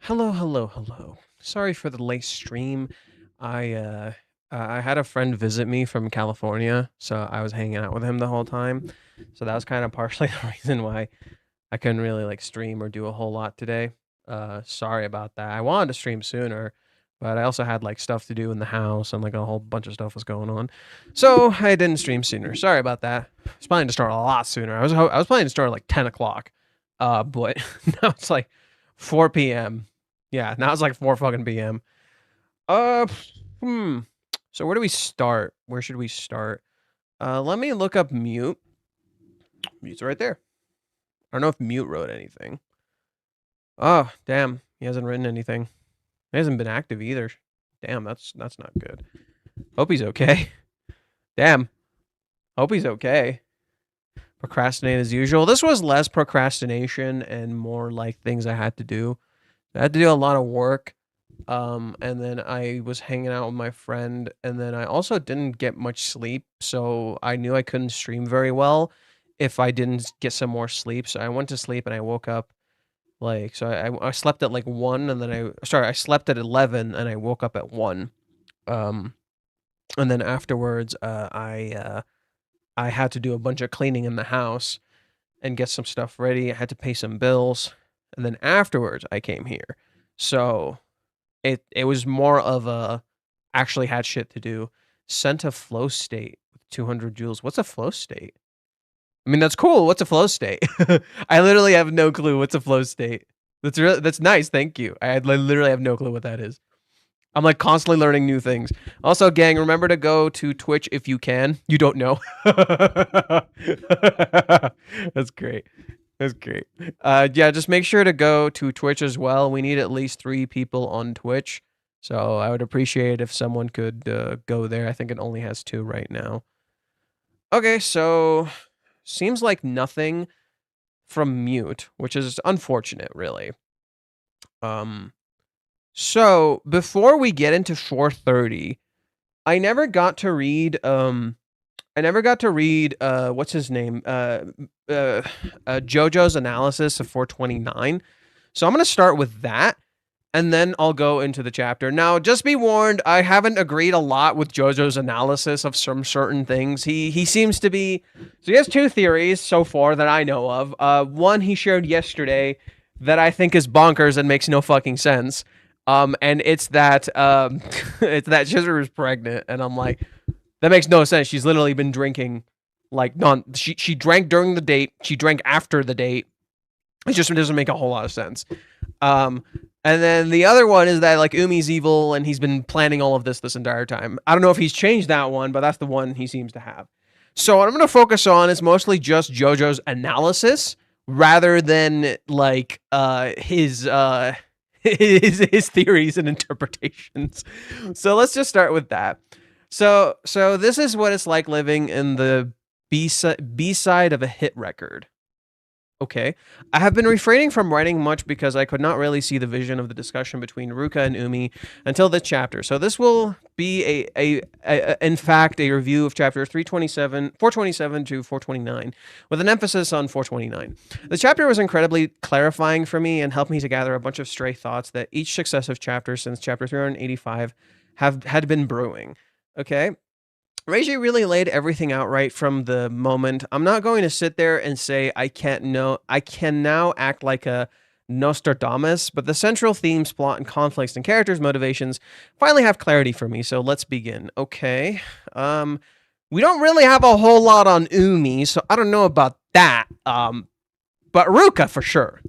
Hello, hello, hello. Sorry for the late stream. I had a friend visit me from California, so I was hanging out with him the whole time. So that was kind of partially the reason why I couldn't really like stream or do a whole lot today. Sorry about that. I wanted to stream sooner, but I also had like stuff to do in the house and like a whole bunch of stuff was going on. So I didn't stream sooner. Sorry about that. I was planning to start a lot sooner. I was planning to start at like 10 o'clock. But now it's like 4 p.m. Yeah, now it's like 4 fucking p.m. Uh, hmm. So where do we start? Where should we start? Let me look up Mute. Mute's right there. I don't know if Mute wrote anything. Oh, damn. He hasn't written anything. He hasn't been active either. Damn, that's not good. Hope he's okay. Damn. Hope he's okay. Procrastinate as usual. This was less procrastination and more like things I had to do. I had to do a lot of work. And then I was hanging out with my friend, and then I also didn't get much sleep, so I knew I couldn't stream very well if I didn't get some more sleep. So I went to sleep and I woke up like I slept at like 1 and then I slept at 11 and I woke up at 1. And then afterwards I had to do a bunch of cleaning in the house and get some stuff ready. I had to pay some bills, and then afterwards I came here. So it was more of a actually had shit to do. Sent a flow state with 200 joules. What's a flow state? I mean, that's cool. What's a flow state? I literally have no clue what's a flow state. That's nice. Thank you. I literally have no clue what that is. I'm like constantly learning new things. Also, gang, remember to go to Twitch if you can. You don't know. That's great. That's great. Yeah, just make sure to go to Twitch as well. We need at least 3 people on Twitch. So I would appreciate if someone could go there. I think it only has 2 right now. Okay, so seems like nothing from Mute, which is unfortunate, really. So before we get into 430, I never got to read what's his name? JoJo's analysis of 429. So I'm going to start with that, and then I'll go into the chapter. Now, just be warned, I haven't agreed a lot with JoJo's analysis of some certain things. He seems to be... So he has 2 theories so far that I know of. One he shared yesterday that I think is bonkers and makes no fucking sense. And it's that Chizuru is pregnant, and I'm like, that makes no sense. She's literally been drinking, like, she drank during the date, she drank after the date. It just doesn't make a whole lot of sense. And then the other one is that, like, Umi's evil, and he's been planning all of this entire time. I don't know if he's changed that one, but that's the one he seems to have. So what I'm going to focus on is mostly just JoJo's analysis, rather than, like, his theories and interpretations. So let's just start with that. So this is what it's like living in the B-side of a hit record. Okay. I have been refraining from writing much because I could not really see the vision of the discussion between Ruka and Umi until this chapter. So this will be in fact a review of chapter 427 to 429, with an emphasis on 429. The chapter was incredibly clarifying for me and helped me to gather a bunch of stray thoughts that each successive chapter since chapter 385 had been brewing. Okay. Reiji really laid everything out right from the moment. I'm not going to sit there and say I can now act like a Nostradamus, but the central themes, plot, and conflicts and characters' motivations finally have clarity for me, so let's begin. Okay. We don't really have a whole lot on Umi, so I don't know about that. But Ruka for sure.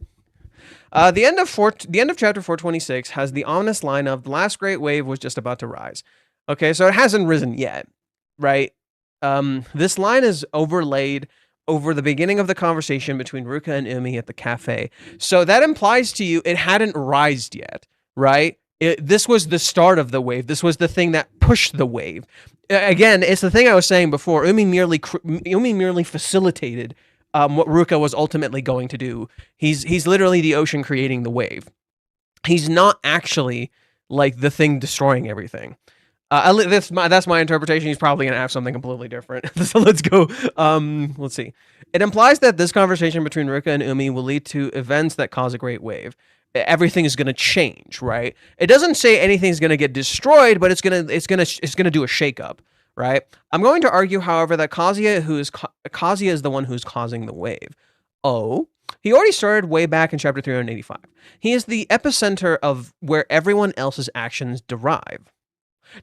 The end of chapter 426 has the ominous line of the last great wave was just about to rise. Okay, so it hasn't risen yet. Right? This line is overlaid over the beginning of the conversation between Ruka and Umi at the cafe. So that implies to you it hadn't rised yet, right? This was the start of the wave. This was the thing that pushed the wave. Again, it's the thing I was saying before. Umi merely facilitated what Ruka was ultimately going to do. He's literally the ocean creating the wave. He's not actually like the thing destroying everything. That's my interpretation. He's probably going to have something completely different. So let's go. Let's see. It implies that this conversation between Ruka and Umi will lead to events that cause a great wave. everything is going to change, right? It doesn't say anything's going to get destroyed, but it's going to do a shakeup, right? I'm going to argue, however, that Kazuya is the one who's causing the wave. Oh, he already started way back in chapter 385. He is the epicenter of where everyone else's actions derive.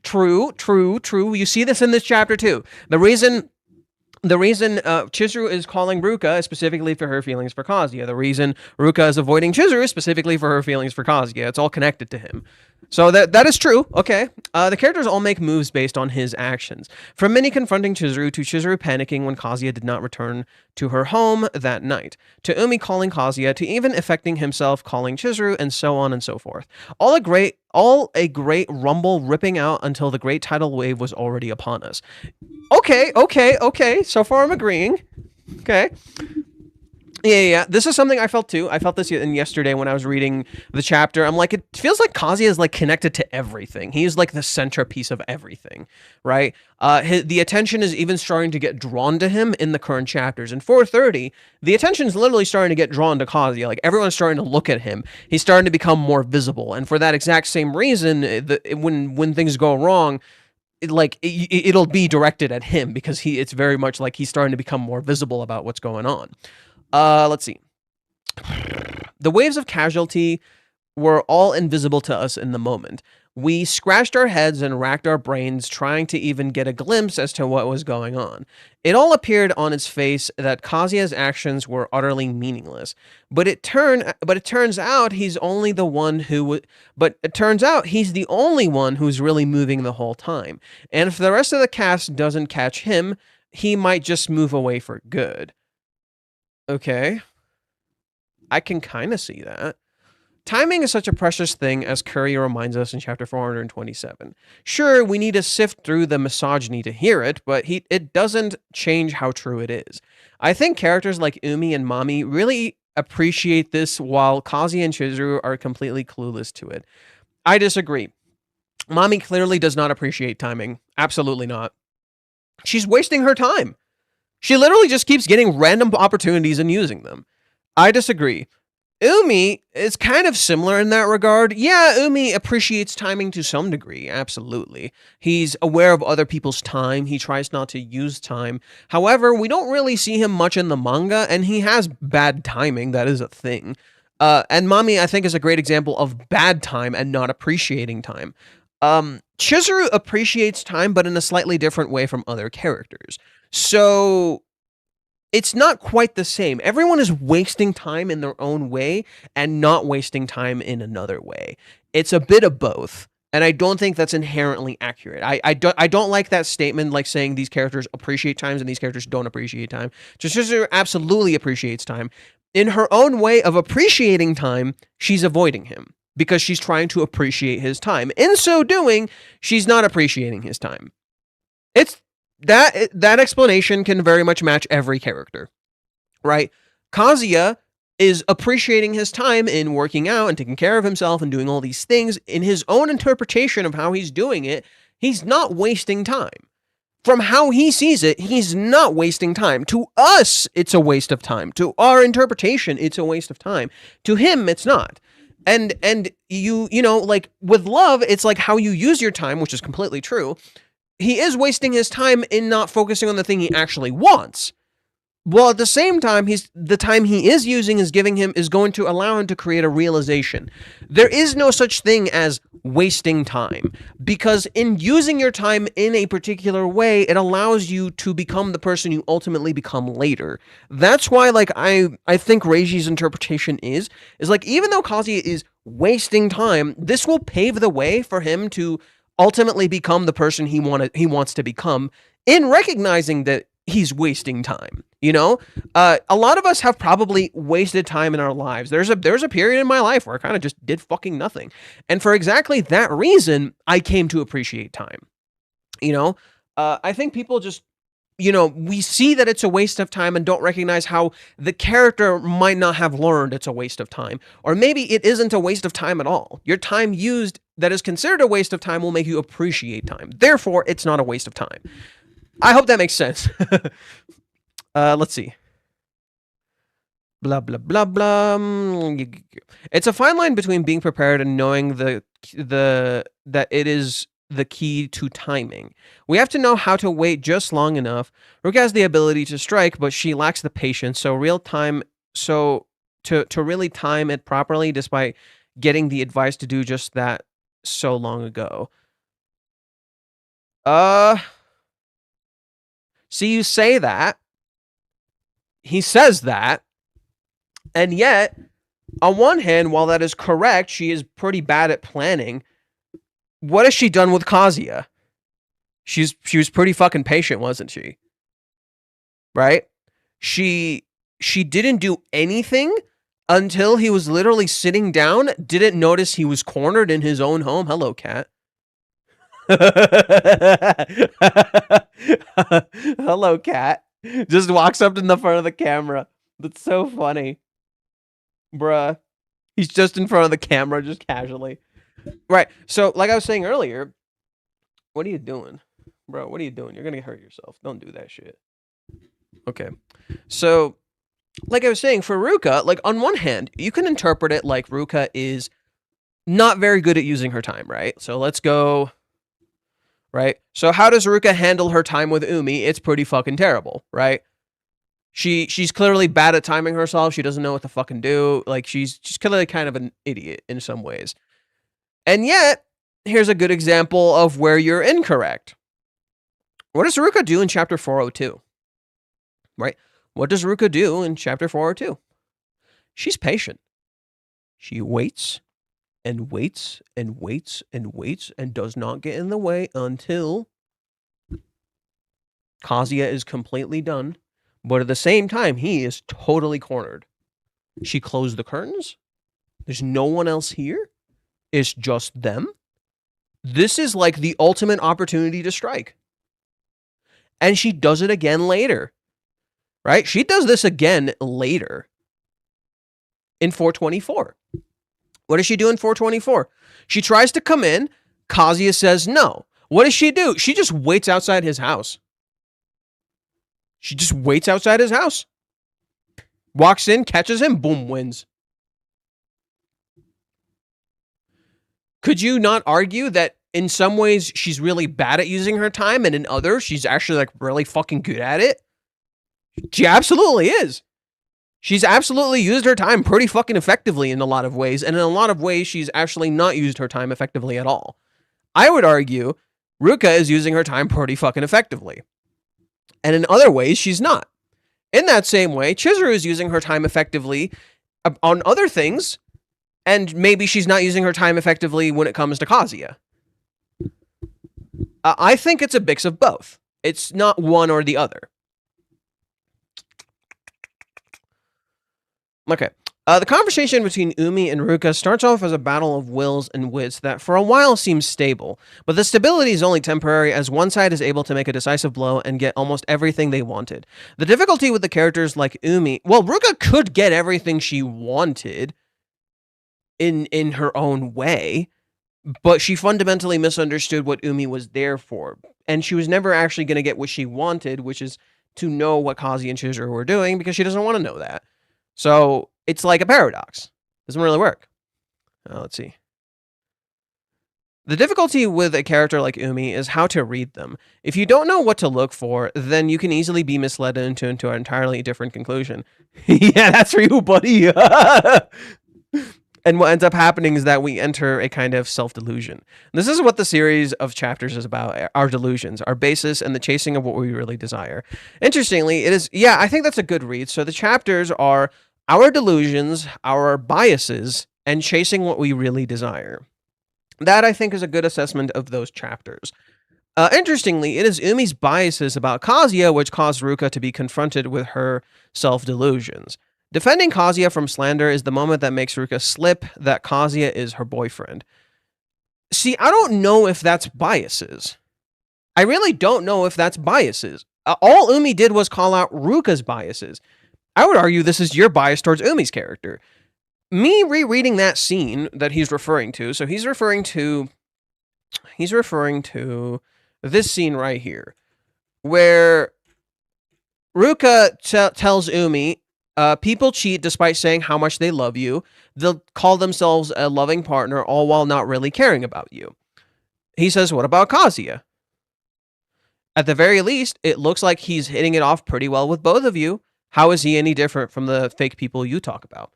True. You see this in this chapter too. The reason Chizuru is calling Ruka is specifically for her feelings for Kazuya. The reason Ruka is avoiding Chizuru is specifically for her feelings for Kazuya. It's all connected to him. So that is true. Okay. The characters all make moves based on his actions. From Minnie confronting Chizuru to Chizuru panicking when Kazuya did not return to her home that night, to Umi calling Kazuya, to even affecting himself calling Chizuru, and so on and so forth. All a great rumble ripping out until the great tidal wave was already upon us. Okay. So far I'm agreeing. Okay. Yeah. This is something I felt too. I felt this yesterday when I was reading the chapter. I'm like, it feels like Kazuya is like connected to everything. He's like the centerpiece of everything, right? The attention is even starting to get drawn to him in the current chapters. In 430, the attention is literally starting to get drawn to Kazuya. Like everyone's starting to look at him. He's starting to become more visible. And for that exact same reason, when things go wrong, it'll be directed at him because it's very much like he's starting to become more visible about what's going on. Let's see. The waves of casualty were all invisible to us in the moment. We scratched our heads and racked our brains trying to even get a glimpse as to what was going on. It all appeared on its face that Kazuya's actions were utterly meaningless. But it turns out he's the only one who's really moving the whole time. And if the rest of the cast doesn't catch him, he might just move away for good. Okay. I can kind of see that. Timing is such a precious thing, as Curry reminds us in chapter 427. Sure, we need to sift through the misogyny to hear it, but it doesn't change how true it is. I think characters like Umi and Mami really appreciate this, while Kazuya and Chizuru are completely clueless to it. I disagree. Mami clearly does not appreciate timing. Absolutely not. She's wasting her time. She literally just keeps getting random opportunities and using them. I disagree. Umi is kind of similar in that regard. Yeah, Umi appreciates timing to some degree, absolutely. He's aware of other people's time. He tries not to use time. However, we don't really see him much in the manga, and he has bad timing. That is a thing. And Mami, I think, is a great example of bad time and not appreciating time. Chizuru appreciates time, but in a slightly different way from other characters. So it's not quite the same. Everyone is wasting time in their own way and not wasting time in another way. It's a bit of both, and I don't think that's inherently accurate. I don't like that statement, like saying these characters appreciate times and these characters don't appreciate time. Chizuru absolutely appreciates time. In her own way of appreciating time, she's avoiding him because she's trying to appreciate his time. In so doing, she's not appreciating his time. It's that explanation can very much match every character, right? Kazuya is appreciating his time in working out and taking care of himself and doing all these things. In his own interpretation of how he's doing it, he's not wasting time. From how he sees it, he's not wasting time. To us, it's a waste of time. To our interpretation, it's a waste of time. To him, it's not. And you know, like with love, it's like how you use your time, which is completely true. He is wasting his time in not focusing on the thing he actually wants. Well, at the same time, the time he is using is going to allow him to create a realization. There is no such thing as wasting time, because in using your time in a particular way, it allows you to become the person you ultimately become later. That's why, like, I think Reiji's interpretation is like, even though Kazuya is wasting time, this will pave the way for him to ultimately become the person he wants to become, in recognizing that he's wasting time. You know, a lot of us have probably wasted time in our lives. There's a period in my life where I kind of just did fucking nothing, and for exactly that reason, I came to appreciate time. You know, I think people just, you know, we see that it's a waste of time and don't recognize how the character might not have learned it's a waste of time, or maybe it isn't a waste of time at all. Your time used that is considered a waste of time will make you appreciate time. Therefore, it's not a waste of time. I hope that makes sense. Let's see. blah blah blah blah. It's a fine line between being prepared and knowing that it is the key to timing. We have to know how to wait just long enough. Ruka has the ability to strike, but she lacks the patience. So to really time it properly, despite getting the advice to do just that so long ago. See, you say that. He says that. And yet, on one hand, while that is correct, she is pretty bad at planning. What has she done with Kazuya? She was pretty fucking patient, wasn't she? Right? She didn't do anything until he was literally sitting down, didn't notice he was cornered in his own home. Hello, cat. Hello, cat. Just walks up in the front of the camera. That's so funny. Bruh. He's just in front of the camera, just casually. Right. So, like I was saying earlier, what are you doing? Bro, what are you doing? You're gonna hurt yourself. Don't do that shit. Okay. So, like I was saying, for Ruka, like, on one hand, you can interpret it like Ruka is not very good at using her time, right? So let's go, right? So how does Ruka handle her time with Umi? It's pretty fucking terrible, right? She's clearly bad at timing herself. She doesn't know what to fucking do. Like, she's clearly kind of an idiot in some ways. And yet, here's a good example of where you're incorrect. What does Ruka do in chapter 402? Right? What does Ruka do in chapter 402? She's patient. She waits and waits and waits and waits and does not get in the way until Kazuya is completely done. But at the same time, he is totally cornered. She closed the curtains. There's no one else here. It's just them. This is like the ultimate opportunity to strike. And she does it again later. Right? She does this again later. In 424. What does she do in 424? She tries to come in. Kazuya says no. What does she do? She just waits outside his house. She just waits outside his house. Walks in, catches him, boom, wins. Could you not argue that in some ways she's really bad at using her time, and in others she's actually like really fucking good at it? She absolutely is. She's absolutely used her time pretty fucking effectively in a lot of ways, and in a lot of ways she's actually not used her time effectively at all. I would argue Ruka is using her time pretty fucking effectively. And in other ways, she's not. In that same way, Chizuru is using her time effectively on other things, and maybe she's not using her time effectively when it comes to Kazuya. I think it's a mix of both. It's not one or the other. Okay. The conversation between Umi and Ruka starts off as a battle of wills and wits that for a while seems stable, but the stability is only temporary as one side is able to make a decisive blow and get almost everything they wanted. The difficulty with the characters like Umi, well, Ruka could get everything she wanted in her own way, but she fundamentally misunderstood what Umi was there for, and she was never actually going to get what she wanted, which is to know what Kazi and Chizuru were doing, because she doesn't want to know that. So it's like a paradox. Doesn't really work. Let's see. The difficulty with a character like Umi is how to read them. If you don't know what to look for, then you can easily be misled into an entirely different conclusion. Yeah, that's for you, buddy. And what ends up happening is that we enter a kind of self-delusion. This is what the series of chapters is about, our delusions, our basis, and the chasing of what we really desire. Interestingly, it is, yeah, I think that's a good read. So the chapters are our delusions, our biases, and chasing what we really desire. That, I think, is a good assessment of those chapters. Interestingly, it is Umi's biases about Kazuya which caused Ruka to be confronted with her self-delusions. Defending Kazuya from slander is the moment that makes Ruka slip that Kazuya is her boyfriend. See, I don't know if that's biases. I really don't know if that's biases. All Umi did was call out Ruka's biases. I would argue this is your bias towards Umi's character. Me rereading that scene that he's referring to, so he's referring to this scene right here, where Ruka tells Umi, People cheat despite saying how much they love you. They'll call themselves a loving partner, all while not really caring about you. He says, what about Kazuya? At the very least, it looks like he's hitting it off pretty well with both of you. How is he any different from the fake people you talk about?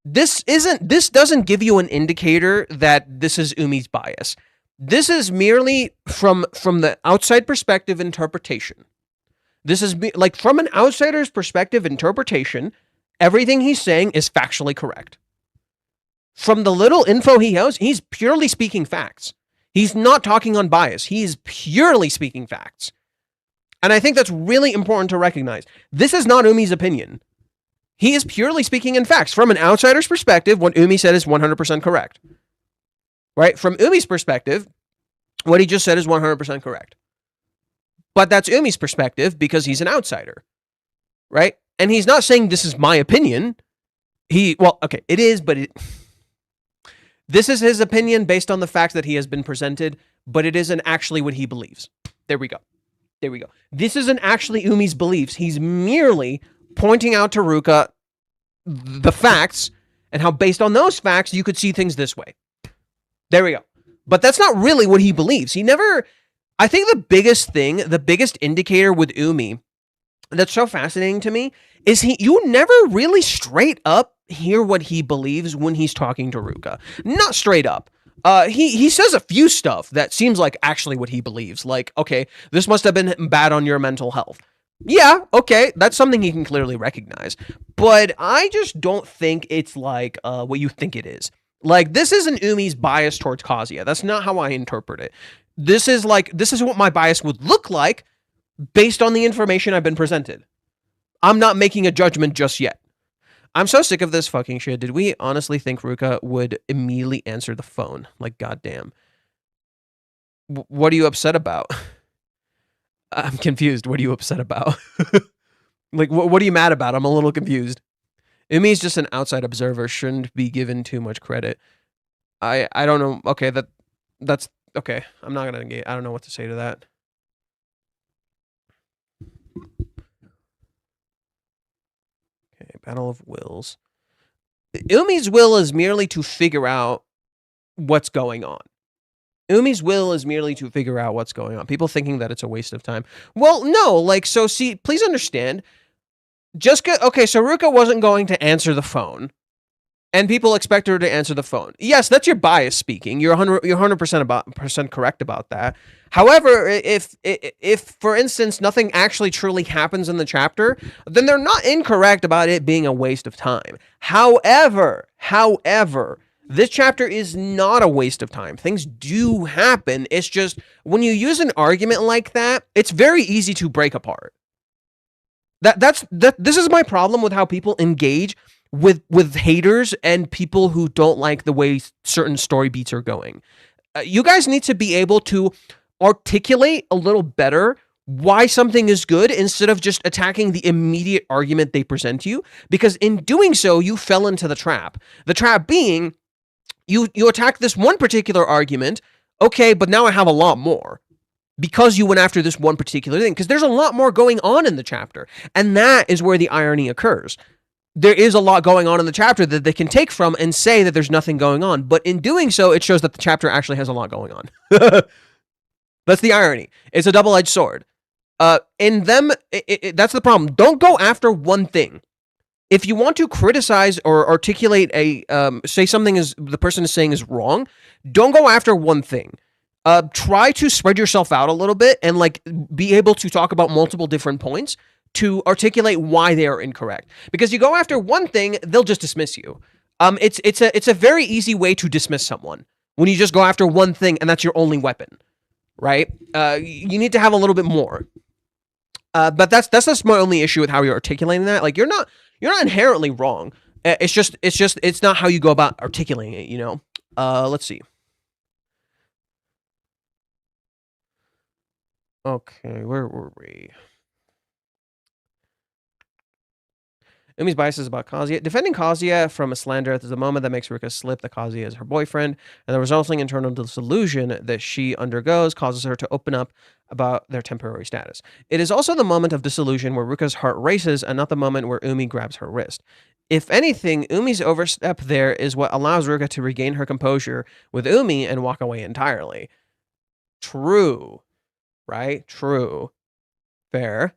This doesn't give you an indicator that this is Umi's bias. This is merely from the outside perspective interpretation. This is like from an outsider's perspective interpretation, everything he's saying is factually correct. From the little info he has, he's purely speaking facts. He's not talking on bias. He's purely speaking facts. And I think that's really important to recognize. This is not Umi's opinion. He is purely speaking in facts. From an outsider's perspective, what Umi said is 100% correct. Right? From Umi's perspective, what he just said is 100% correct. But that's Umi's perspective because he's an outsider. Right? And he's not saying this is my opinion. It is, but this is his opinion based on the fact that he has been presented, but it isn't actually what he believes. There we go. This isn't actually Umi's beliefs. He's merely pointing out to Ruka the facts and how based on those facts you could see things this way. There we go. But that's not really what he believes. I think the biggest indicator with Umi that's so fascinating to me is you never really straight up hear what he believes when he's talking to Ruka. Not straight up. He says a few stuff that seems like actually what he believes. Like, okay, this must have been bad on your mental health. Yeah, okay, that's something he can clearly recognize. But I just don't think it's like what you think it is. Like, this isn't Umi's bias towards Kazuya. That's not how I interpret it. This is what my bias would look like based on the information I've been presented. I'm not making a judgment just yet. I'm so sick of this fucking shit. Did we honestly think Ruka would immediately answer the phone? Like, goddamn. What are you upset about? I'm confused. What are you upset about? Like, what are you mad about? I'm a little confused. Umi's just an outside observer. Shouldn't be given too much credit. I don't know. Okay, that's okay. I'm not gonna engage. I don't know what to say to that. Okay, Battle of Wills. Umi's will is merely to figure out what's going on. Umi's will is merely to figure out what's going on. People thinking that it's a waste of time. Well, no, like, so see, please understand. So Ruka wasn't going to answer the phone, and people expect her to answer the phone. Yes, that's your bias speaking. You're 100% correct about that. However, if for instance nothing actually truly happens in the chapter, then they're not incorrect about it being a waste of time. However, this chapter is not a waste of time. Things do happen. It's just when you use an argument like that, it's very easy to break apart. This is my problem with how people engage with haters and people who don't like the way certain story beats are going. You guys need to be able to articulate a little better why something is good instead of just attacking the immediate argument they present to you, because in doing so, you fell into the trap. The trap being, you attack this one particular argument, okay, but now I have a lot more. Because you went after this one particular thing. Because there's a lot more going on in the chapter. And that is where the irony occurs. There is a lot going on in the chapter that they can take from and say that there's nothing going on. But in doing so, it shows that the chapter actually has a lot going on. That's the irony. It's a double-edged sword. That's the problem. Don't go after one thing. If you want to criticize or articulate say something is the person is saying is wrong, don't go after one thing. Try to spread yourself out a little bit and like be able to talk about multiple different points to articulate why they are incorrect. Because you go after one thing, they'll just dismiss you. It's a very easy way to dismiss someone when you just go after one thing and that's your only weapon, right? You need to have a little bit more. But that's just my only issue with how you're articulating that. Like you're not inherently wrong. It's not how you go about articulating it. You know. Let's see. Okay, where were we? Umi's bias is about Kazuya. Defending Kazuya from a slander at the moment that makes Ruka slip that Kazuya is her boyfriend, and the resulting internal disillusion that she undergoes causes her to open up about their temporary status. It is also the moment of disillusion where Ruka's heart races and not the moment where Umi grabs her wrist. If anything, Umi's overstep there is what allows Ruka to regain her composure with Umi and walk away entirely. True. Right? True. Fair.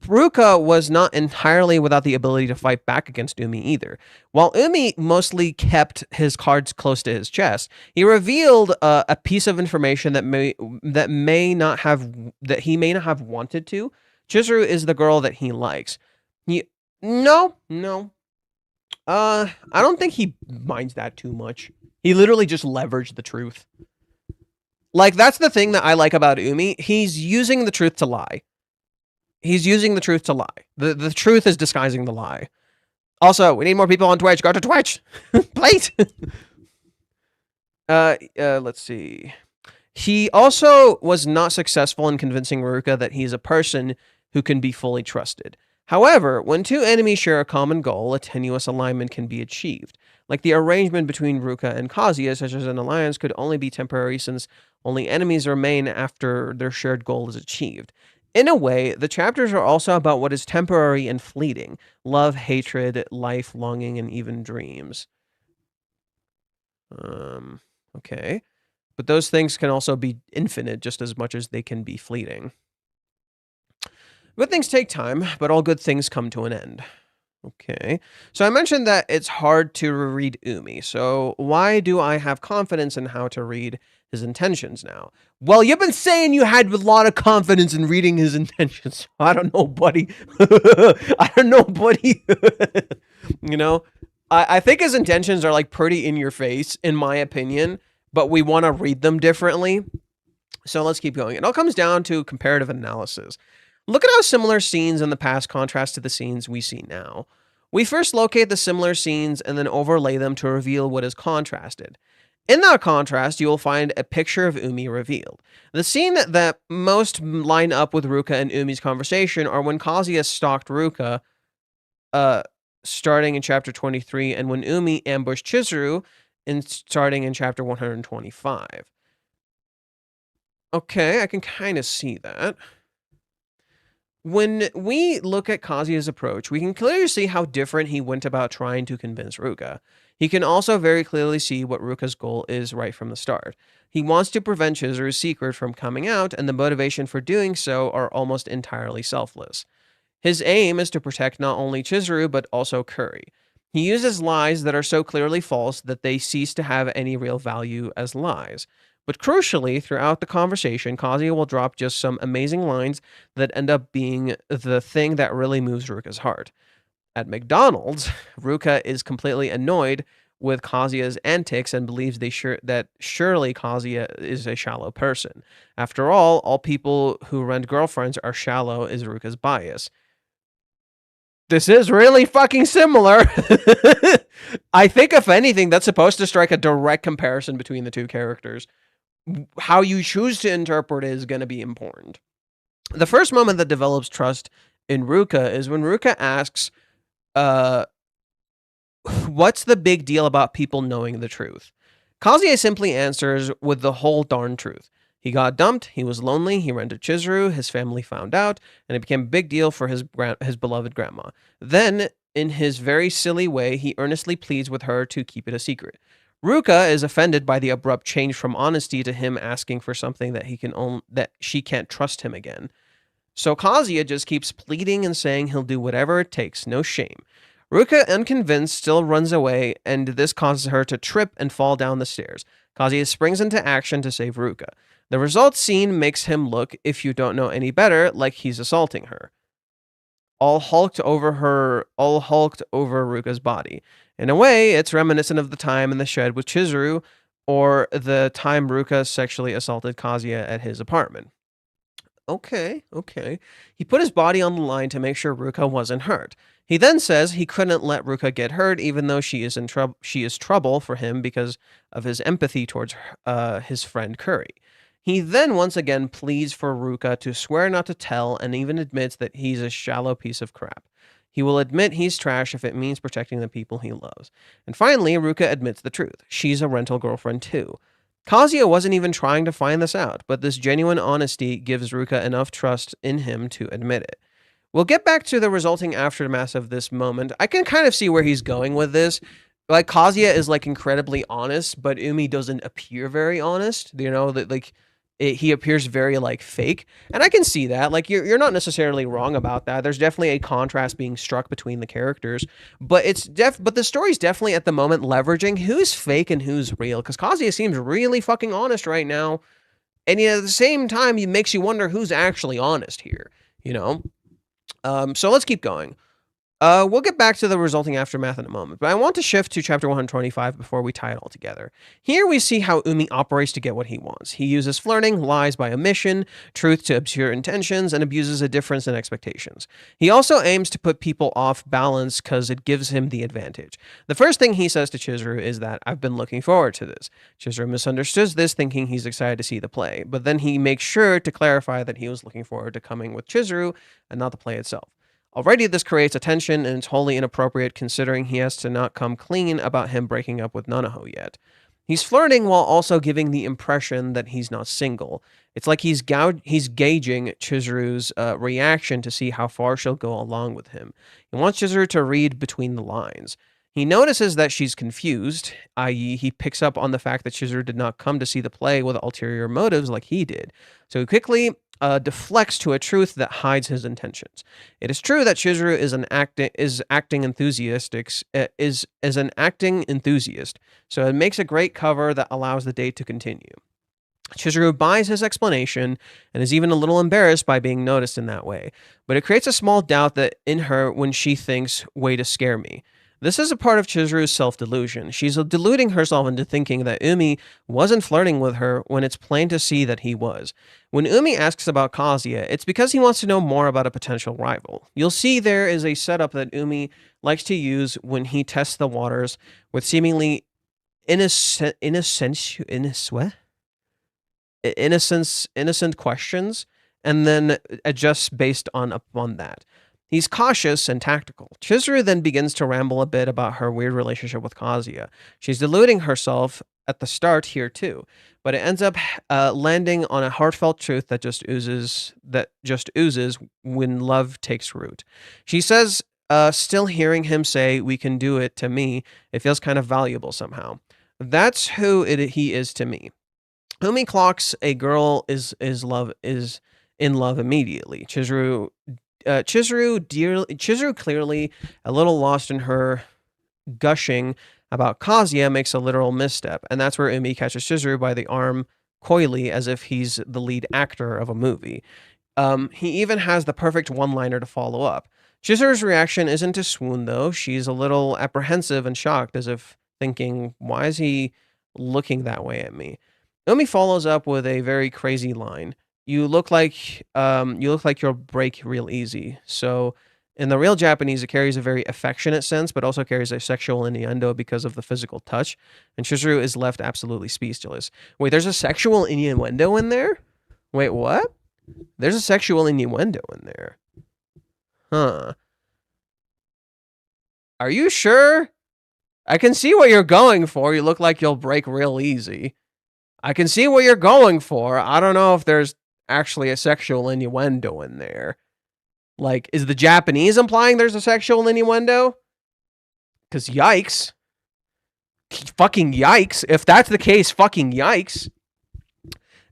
Ruka was not entirely without the ability to fight back against Umi either. While Umi mostly kept his cards close to his chest, he revealed a piece of information that he may not have wanted to. Chizuru is the girl that he likes. No. I don't think he minds that too much. He literally just leveraged the truth. Like, that's the thing that I like about Umi. He's using the truth to lie. He's using the truth to lie. The truth is disguising the lie. Also, we need more people on Twitch. Go to Twitch. Plate. Let's see. He also was not successful in convincing Ruka that he's a person who can be fully trusted. However, when two enemies share a common goal, a tenuous alignment can be achieved. Like the arrangement between Ruka and Kazuya, such as an alliance, could only be temporary since only enemies remain after their shared goal is achieved. In a way, the chapters are also about what is temporary and fleeting: love, hatred, life, longing, and even dreams. Okay. But those things can also be infinite just as much as they can be fleeting. Good things take time, but all good things come to an end. Okay. So I mentioned that it's hard to read Umi. So why do I have confidence in how to read his intentions now? Well, you've been saying you had a lot of confidence in reading his intentions. I don't know, buddy. I don't know, buddy. You know, I think his intentions are like pretty in your face, in my opinion, but we want to read them differently. So let's keep going. It all comes down to comparative analysis. Look at how similar scenes in the past contrast to the scenes we see now. We first locate the similar scenes and then overlay them to reveal what is contrasted. In that contrast, you will find a picture of Umi revealed. The scene that most line up with Ruka and Umi's conversation are when Kazuya stalked Ruka, starting in chapter 23, and when Umi ambushed Chizuru, starting in chapter 125. Okay, I can kind of see that. When we look at Kazuya's approach, we can clearly see how different he went about trying to convince Ruka. He can also very clearly see what Ruka's goal is right from the start. He wants to prevent Chizuru's secret from coming out, and the motivation for doing so are almost entirely selfless. His aim is to protect not only Chizuru, but also Kuri. He uses lies that are so clearly false that they cease to have any real value as lies. But crucially, throughout the conversation, Kazuya will drop just some amazing lines that end up being the thing that really moves Ruka's heart. At McDonald's, Ruka is completely annoyed with Kazuya's antics and believes that surely Kazuya is a shallow person. After all people who rent girlfriends are shallow is Ruka's bias. This is really fucking similar. I think, if anything, that's supposed to strike a direct comparison between the two characters. How you choose to interpret it is going to be important. The first moment that develops trust in Ruka is when Ruka asks, what's the big deal about people knowing the truth? Kazuya simply answers with the whole darn truth. He got dumped, he was lonely, he rented Chizuru, his family found out, and it became a big deal for his beloved grandma. Then, in his very silly way, he earnestly pleads with her to keep it a secret. Ruka is offended by the abrupt change from honesty to him asking for something that she can't trust him again. So Kazuya just keeps pleading and saying he'll do whatever it takes, no shame. Ruka, unconvinced, still runs away, and this causes her to trip and fall down the stairs. Kazuya springs into action to save Ruka. The result scene makes him look, if you don't know any better, like he's assaulting her. All hulked over Ruka's body. In a way, it's reminiscent of the time in the shed with Chizuru, or the time Ruka sexually assaulted Kazuya at his apartment. Okay. He put his body on the line to make sure Ruka wasn't hurt. He then says he couldn't let Ruka get hurt, even though she is trouble for him because of his empathy towards his friend Kuri. He then once again pleads for Ruka to swear not to tell and even admits that he's a shallow piece of crap. He will admit he's trash if it means protecting the people he loves. And finally, Ruka admits the truth. She's a rental girlfriend too. Kazuya wasn't even trying to find this out, but this genuine honesty gives Ruka enough trust in him to admit it. We'll get back to the resulting aftermath of this moment. I can kind of see where he's going with this. Like, Kazuya is, like, incredibly honest, but Umi doesn't appear very honest. You know, that, like, he appears very, like, fake. And I can see that. Like, you're not necessarily wrong about that. There's definitely a contrast being struck between the characters. But but the story's definitely, at the moment, leveraging who's fake and who's real. Because Kazuya seems really fucking honest right now. And yet, at the same time, it makes you wonder who's actually honest here, you know? So let's keep going. We'll get back to the resulting aftermath in a moment, but I want to shift to chapter 125 before we tie it all together. Here we see how Umi operates to get what he wants. He uses flirting, lies by omission, truth to obscure intentions, and abuses a difference in expectations. He also aims to put people off balance because it gives him the advantage. The first thing he says to Chizuru is that, "I've been looking forward to this." Chizuru misunderstands this, thinking he's excited to see the play, but then he makes sure to clarify that he was looking forward to coming with Chizuru and not the play itself. Already this creates a tension, and it's wholly inappropriate considering he has to not come clean about him breaking up with Nanaho yet. He's flirting while also giving the impression that he's not single. It's like he's gauging Chizuru's reaction to see how far she'll go along with him. He wants Chizuru to read between the lines. He notices that she's confused, i.e. he picks up on the fact that Chizuru did not come to see the play with ulterior motives like he did. So he quickly deflects to a truth that hides his intentions. It is true that Chizuru is an acting enthusiast, so it makes a great cover that allows the date to continue. Chizuru buys his explanation and is even a little embarrassed by being noticed in that way, but it creates a small doubt that in her when she thinks, "Way to scare me." This is a part of Chizuru's self-delusion. She's deluding herself into thinking that Umi wasn't flirting with her when it's plain to see that he was. When Umi asks about Kazuya, it's because he wants to know more about a potential rival. You'll see there is a setup that Umi likes to use when he tests the waters with seemingly innocent questions, and then adjusts based upon that. He's cautious and tactical. Chizuru then begins to ramble a bit about her weird relationship with Kazuya. She's deluding herself at the start here too, but it ends up landing on a heartfelt truth that just oozes when love takes root. She says, still hearing him say, "We can do it," to me, it feels kind of valuable somehow. That's who he is to me. Umi clocks a girl is in love immediately. Chizuru clearly a little lost in her gushing about Kazuya makes a literal misstep, and that's where Umi catches Chizuru by the arm coyly as if he's the lead actor of a movie. He even has the perfect one-liner to follow up. Chizuru's reaction isn't to swoon, though. She's a little apprehensive and shocked, as if thinking, "Why is he looking that way at me?" Umi follows up with a very crazy line. You look like you'll break real easy." So in the real Japanese, it carries a very affectionate sense, but also carries a sexual innuendo because of the physical touch. And Chizuru is left absolutely speechless. Wait, there's a sexual innuendo in there? Wait, what? There's a sexual innuendo in there. Huh. Are you sure? I can see what you're going for. You look like you'll break real easy. I can see what you're going for. I don't know if there's actually a sexual innuendo in there. Like, is the Japanese implying there's a sexual innuendo? Because yikes. Fucking yikes. If that's the case, fucking yikes.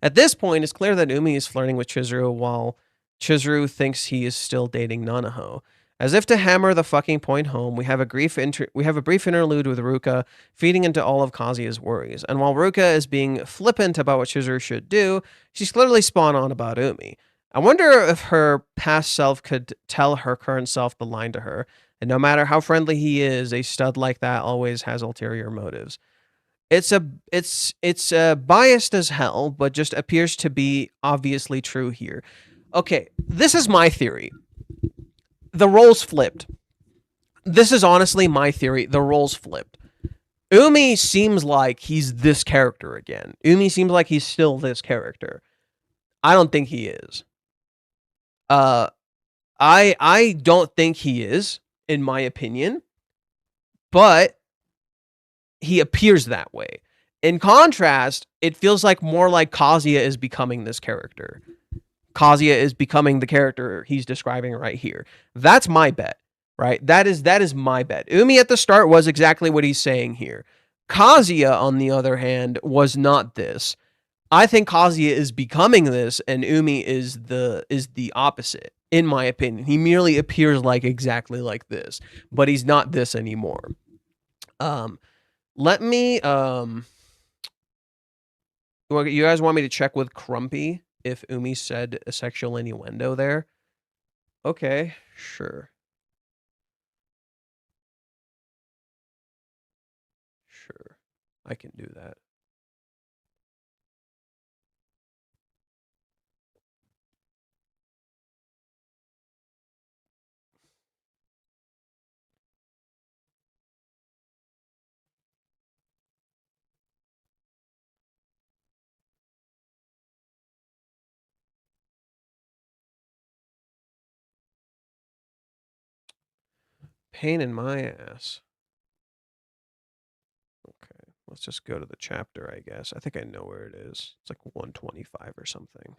At this point, it's clear that Umi is flirting with Chizuru while Chizuru thinks he is still dating Nanaho. As if to hammer the fucking point home, we have a brief interlude with Ruka feeding into all of Kazuya's worries. And while Ruka is being flippant about what Chizuru should do, she's clearly spot on about Umi. I wonder if her past self could tell her current self the line to her. And no matter how friendly he is, a stud like that always has ulterior motives. It's biased as hell, but just appears to be obviously true here. Okay, this is my theory. The roles flipped. This is honestly my theory. The roles flipped. Umi seems like he's this character again. Umi seems like he's still this character. I don't think he is. I don't think he is. in my opinion, but he appears that way. In contrast, it feels like more like Kazuya is becoming this character. Kazuya is becoming the character he's describing right here. That's my bet, right? That is my bet. Umi at the start was exactly what he's saying here. Kazuya, on the other hand, was not this. I think Kazuya is becoming this, and Umi is the opposite, in my opinion. He merely appears like exactly like this, but he's not this anymore. Let me you guys want me to check with Crumpy if Umi said a sexual innuendo there? Okay, sure. Sure. I can do that. Pain in my ass. Okay, let's just go to the chapter, I guess. I think I know where it is. It's like 125 or something.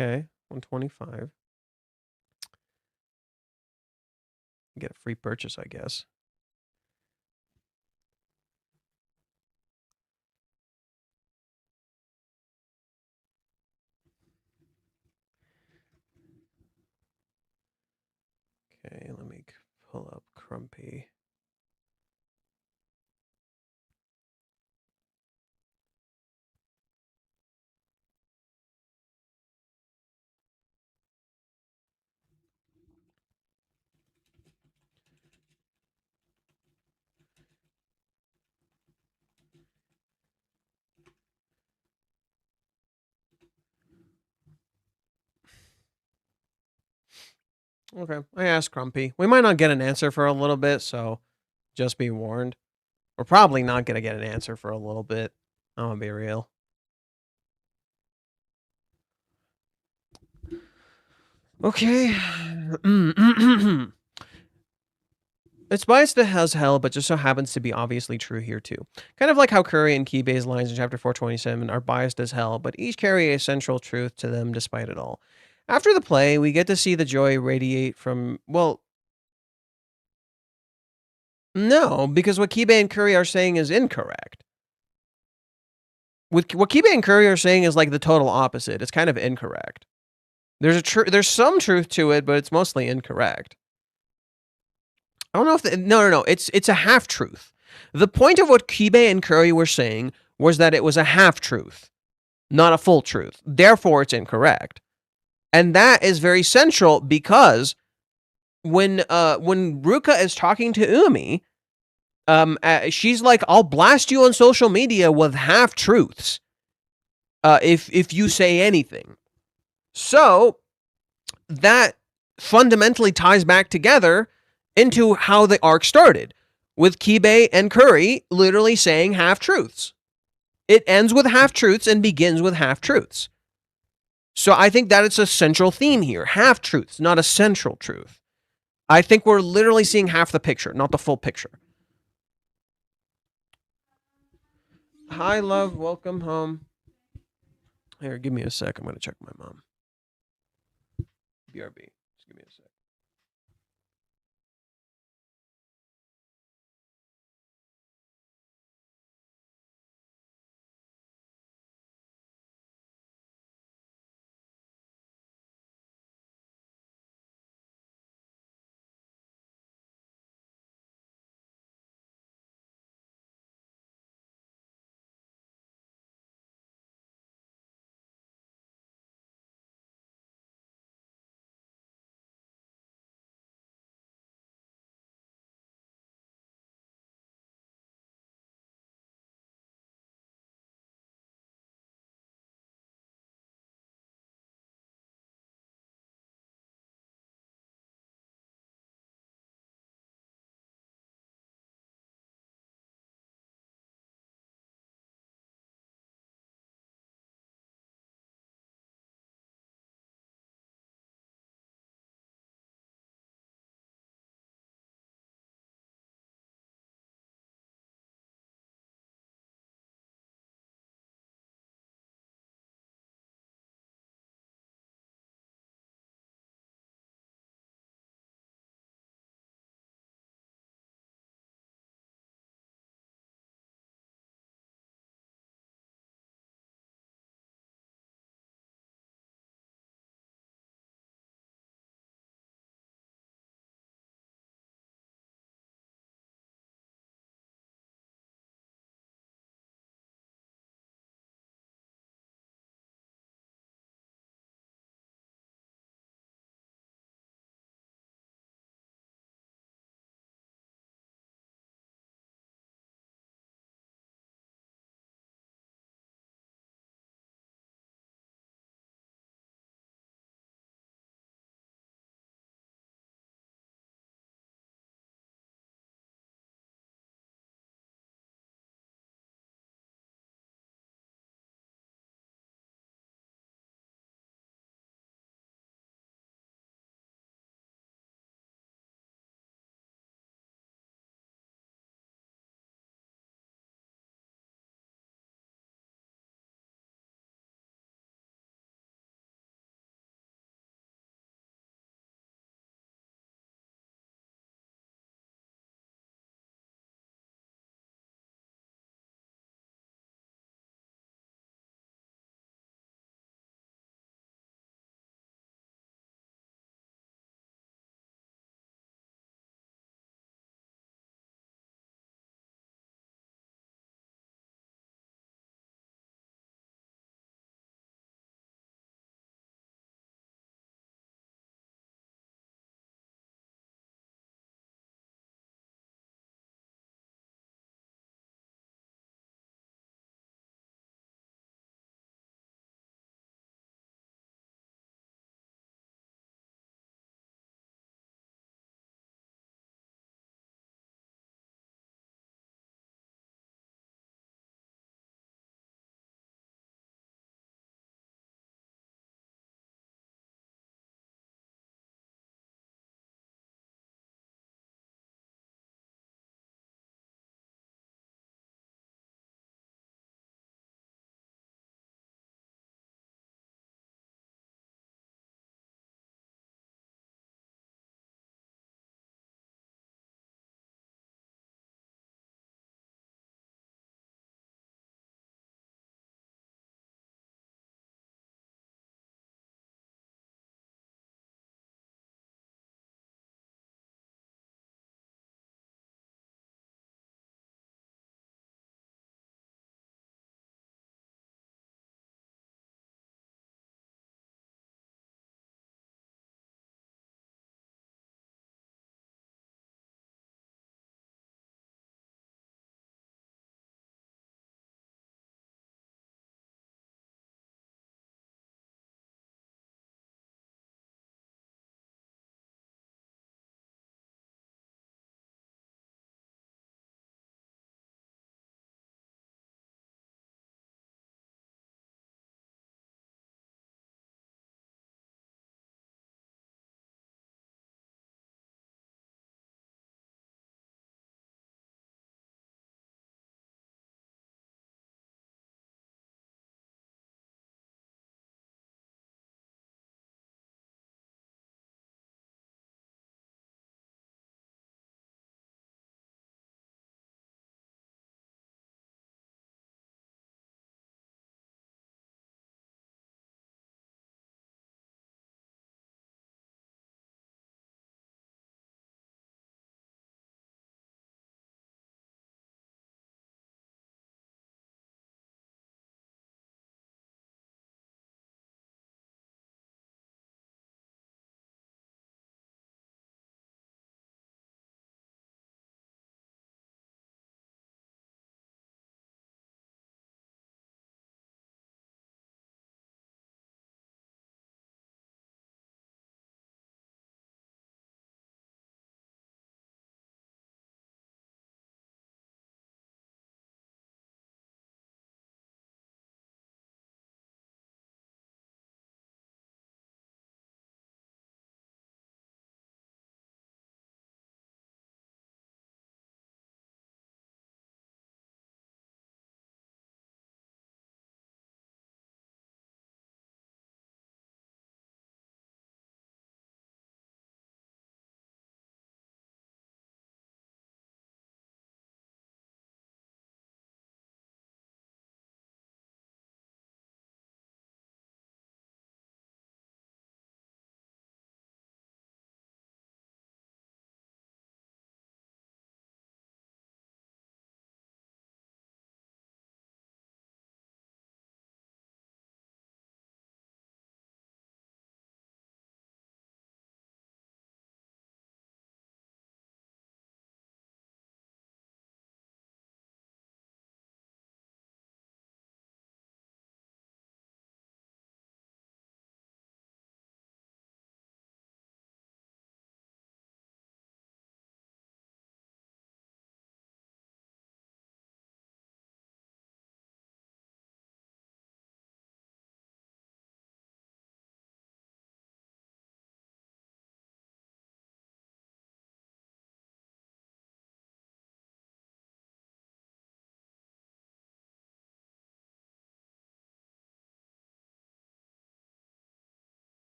Okay, 125. Get a free purchase, I guess. Okay, let me pull up Crumpy. Okay, I asked Crumpy. We might not get an answer for a little bit, so just be warned. We're probably not going to get an answer for a little bit. I'm going to be real. Okay. It's biased as hell, but just so happens to be obviously true here too. Kind of like how Curry and Kibei's lines in chapter 427 are biased as hell, but each carry a central truth to them despite it all. After the play, we get to see the joy radiate from, well, no, because what Kibei and Curry are saying is incorrect. What Kibei and Curry are saying is like the total opposite. It's kind of incorrect. There's some truth to it, but it's mostly incorrect. I don't know if no. It's a half truth. The point of what Kibei and Curry were saying was that it was a half truth, not a full truth. Therefore, it's incorrect, and that is very central because when Ruka is talking to Umi, she's like, "I'll blast you on social media with half truths, if you say anything." So that fundamentally ties back together into how the arc started, with Kibei and Curry literally saying half-truths. It ends with half-truths and begins with half-truths. So I think that it's a central theme here. Half-truths, not a central truth. I think we're literally seeing half the picture, not the full picture. Hi, love. Welcome home. Here, give me a sec. I'm going to check my mom. BRB. Just give me a sec.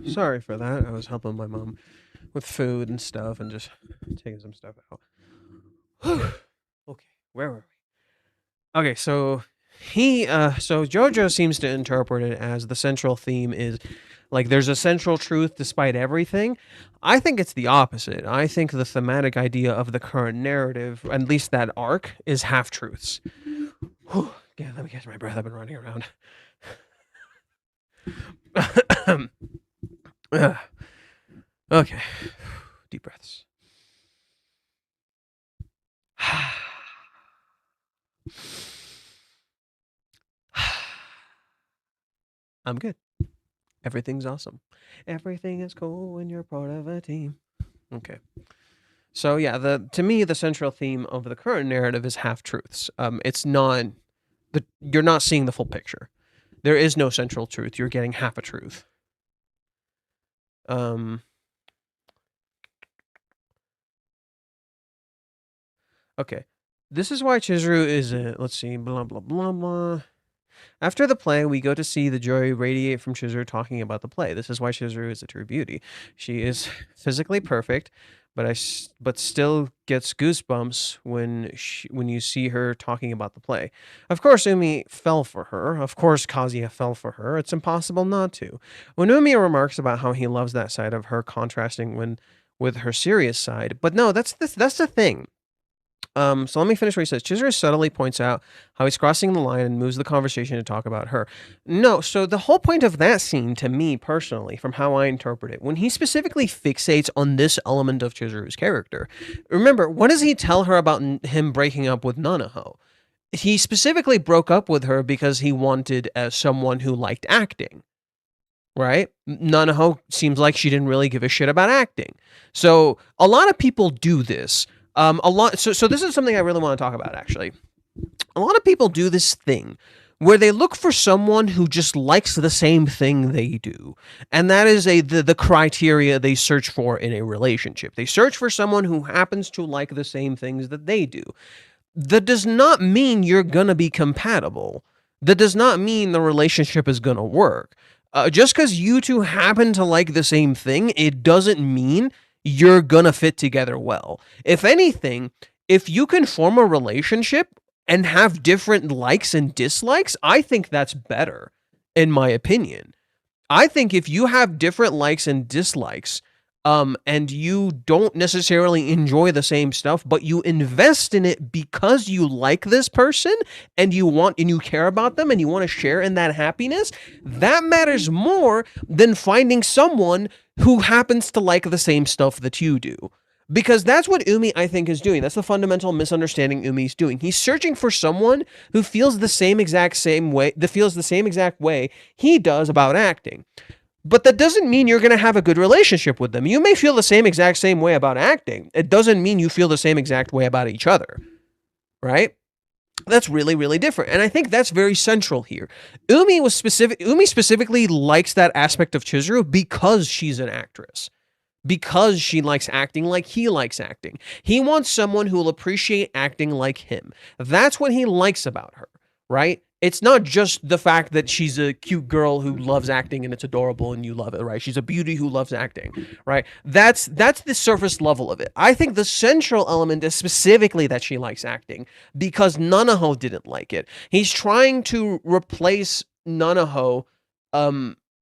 Sorry for that. I was helping my mom with food and stuff and just taking some stuff out. Okay, where were we? Okay, so so JoJo seems to interpret it as the central theme is like there's a central truth despite everything. I think it's the opposite. I think the thematic idea of the current narrative, at least that arc, is half truths. Yeah, let me catch my breath. I've been running around. Okay, deep breaths. I'm good. Everything's awesome. Everything is cool when you're part of a team. Okay. So yeah, to me the central theme of the current narrative is half truths. It's not you're not seeing the full picture. There is no central truth. You're getting half a truth. Okay. This is why Chizuru is let's see, blah blah blah blah. After the play, we go to see the joy radiate from Chizuru talking about the play. This is why Chizuru is a true beauty. She is physically perfect, but still gets goosebumps when you see her talking about the play. Of course, Umi fell for her. Of course, Kazuya fell for her. It's impossible not to. When Umi remarks about how he loves that side of her, contrasting with her serious side, but no, that's the thing. So let me finish what he says. Chizuru subtly points out how he's crossing the line and moves the conversation to talk about her. No, so the whole point of that scene, to me personally, from how I interpret it, when he specifically fixates on this element of Chizuru's character, remember, what does he tell her about him breaking up with Nanaho? He specifically broke up with her because he wanted someone who liked acting. Right? Nanaho seems like she didn't really give a shit about acting. So a lot of people do this. So this is something I really want to talk about, actually. A lot of people do this thing where they look for someone who just likes the same thing they do. And that is the criteria they search for in a relationship. They search for someone who happens to like the same things that they do. That does not mean you're going to be compatible. That does not mean the relationship is going to work. Just because you two happen to like the same thing, it doesn't mean you're gonna fit together well. If anything, if you can form a relationship and have different likes and dislikes, I think that's better, in my opinion. I think if you have different likes and dislikes, and you don't necessarily enjoy the same stuff, but you invest in it because you like this person and you care about them and you want to share in that happiness, that matters more than finding someone who happens to like the same stuff that you do. Because that's what Umi, I think, is doing. That's the fundamental misunderstanding Umi's doing. He's searching for someone who feels the same exact way he does about acting. But that doesn't mean you're going to have a good relationship with them. You may feel the exact same way about acting. It doesn't mean you feel the same exact way about each other. Right? That's really, really different. And I think that's very central here. Umi specifically likes that aspect of Chizuru because she's an actress. Because she likes acting like he likes acting. He wants someone who will appreciate acting like him. That's what he likes about her, right? It's not just the fact that she's a cute girl who loves acting and it's adorable and you love it, right? She's a beauty who loves acting, right? That's the surface level of it. I think the central element is specifically that she likes acting because Nanaho didn't like it. He's trying to replace Nanaho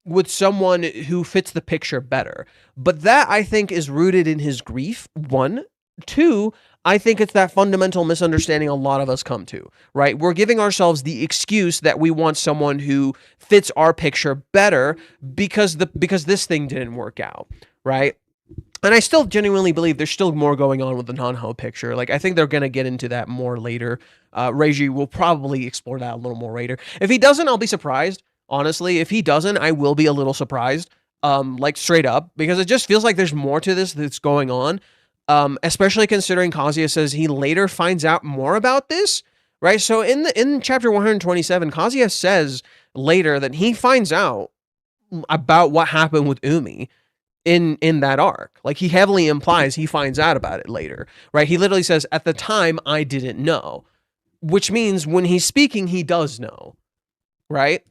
with someone who fits the picture better. But that, I think, is rooted in his grief, one. Two, I think it's that fundamental misunderstanding a lot of us come to, right? We're giving ourselves the excuse that we want someone who fits our picture better because this thing didn't work out, right? And I still genuinely believe there's still more going on with the Nanho picture. Like, I think they're going to get into that more later. Reiji will probably explore that a little more later. If he doesn't, I'll be surprised. Honestly, if he doesn't, I will be a little surprised, like straight up, because it just feels like there's more to this that's going on. Especially considering Kazuya says he later finds out more about this, right? So in chapter 127, Kazuya says later that he finds out about what happened with Umi in that arc. Like, he heavily implies he finds out about it later, right? He literally says, at the time, I didn't know, which means when he's speaking, he does know, right?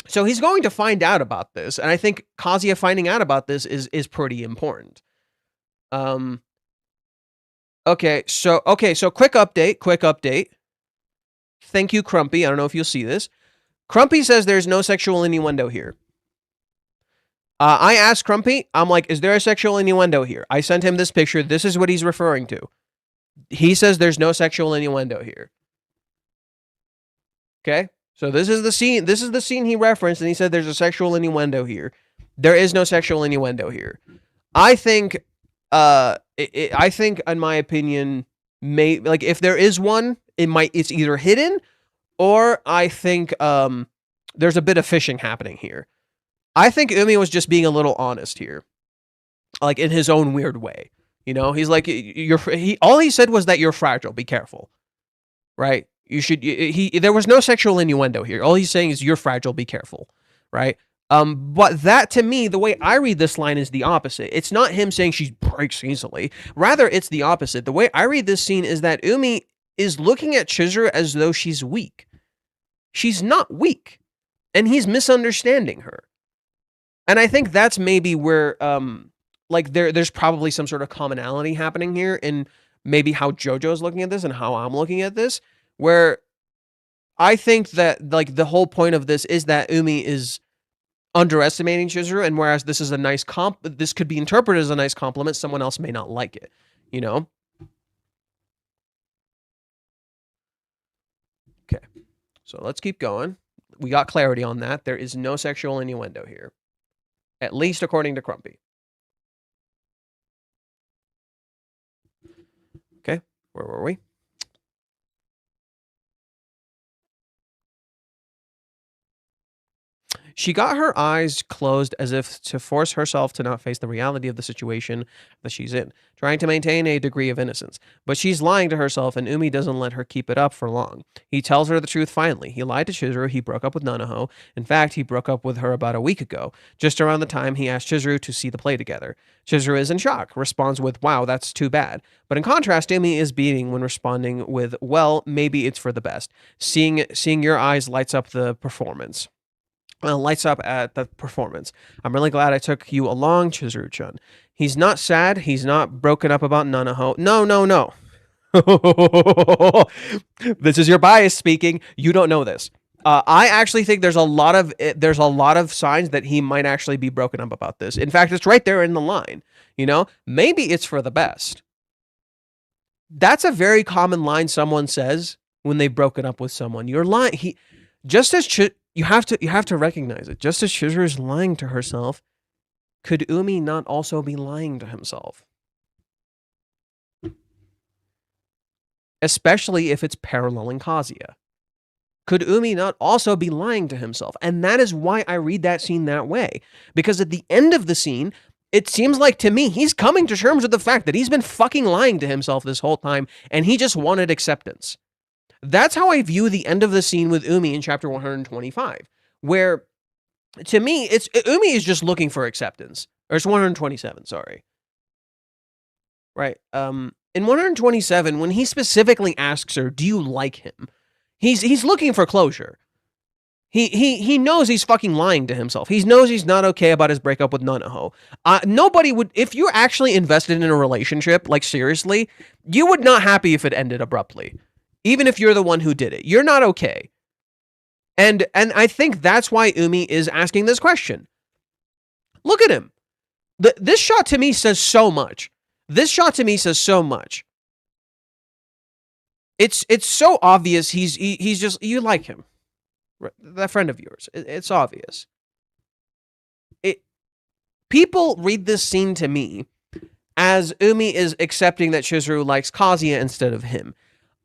So he's going to find out about this, and I think Kazuya finding out about this is pretty important. Okay, so quick update. Thank you, Crumpy. I don't know if you'll see this. Crumpy says there's no sexual innuendo here. I asked Crumpy, I'm like, is there a sexual innuendo here? I sent him this picture. This is what he's referring to. He says there's no sexual innuendo here. Okay? So this is the scene. This is the scene he referenced, and he said there's a sexual innuendo here. There is no sexual innuendo here. I think, I think, in my opinion, if there is one, it's either hidden, or I think there's a bit of fishing happening here. I think Umi was just being a little honest here, like in his own weird way. You know, he's like, all he said was that you're fragile. Be careful, right? You should. There was no sexual innuendo here. All he's saying is you're fragile. Be careful, right? But that, to me, the way I read this line is the opposite. It's not him saying she breaks easily. Rather, it's the opposite. The way I read this scene is that Umi is looking at Chizuru as though she's weak. She's not weak, and he's misunderstanding her. And I think that's maybe where, there's probably some sort of commonality happening here in maybe how JoJo's looking at this and how I'm looking at this, where I think that, like, the whole point of this is that Umi is underestimating Chizuru, and whereas this is a nice this could be interpreted as a nice compliment, someone else may not like it, you know? Okay, so let's keep going. We got clarity on that. There is no sexual innuendo here. At least according to Crumpy. Okay, where were we? She got her eyes closed as if to force herself to not face the reality of the situation that she's in, trying to maintain a degree of innocence. But she's lying to herself, and Umi doesn't let her keep it up for long. He tells her the truth finally. He lied to Chizuru. He broke up with Nanaho. In fact, he broke up with her about a week ago, just around the time he asked Chizuru to see the play together. Chizuru is in shock, responds with, "Wow, that's too bad." But in contrast, Umi is beating when responding with, "Well, maybe it's for the best. Seeing your eyes lights up the performance." Lights up at the performance. I'm really glad I took you along, Chizuru-chan. He's not sad. He's not broken up about Nanaho. No. This is your bias speaking. You don't know this. I actually think there's a lot of signs that he might actually be broken up about this. In fact, it's right there in the line. You know, maybe it's for the best. That's a very common line someone says when they've broken up with someone. You're lying. You have to recognize it. Just as Chizuru is lying to herself, could Umi not also be lying to himself? Especially if it's paralleling Kazuya. Could Umi not also be lying to himself? And that is why I read that scene that way. Because at the end of the scene, it seems like to me, he's coming to terms with the fact that he's been fucking lying to himself this whole time, and he just wanted acceptance. That's how I view the end of the scene with Umi in chapter 125, where, to me, Umi is just looking for acceptance. Or it's 127, sorry. Right. In 127, when he specifically asks her, "Do you like him?" He's looking for closure. He knows he's fucking lying to himself. He knows he's not okay about his breakup with Nanaho. Nobody would, if you're actually invested in a relationship, like seriously, you would not happy if it ended abruptly. Even if you're the one who did it, you're not okay. And I think that's why Umi is asking this question. Look at him. This shot to me says so much. It's so obvious. He's just, you like him, that friend of yours. It's obvious. People read this scene to me as Umi is accepting that Chizuru likes Kazuya instead of him.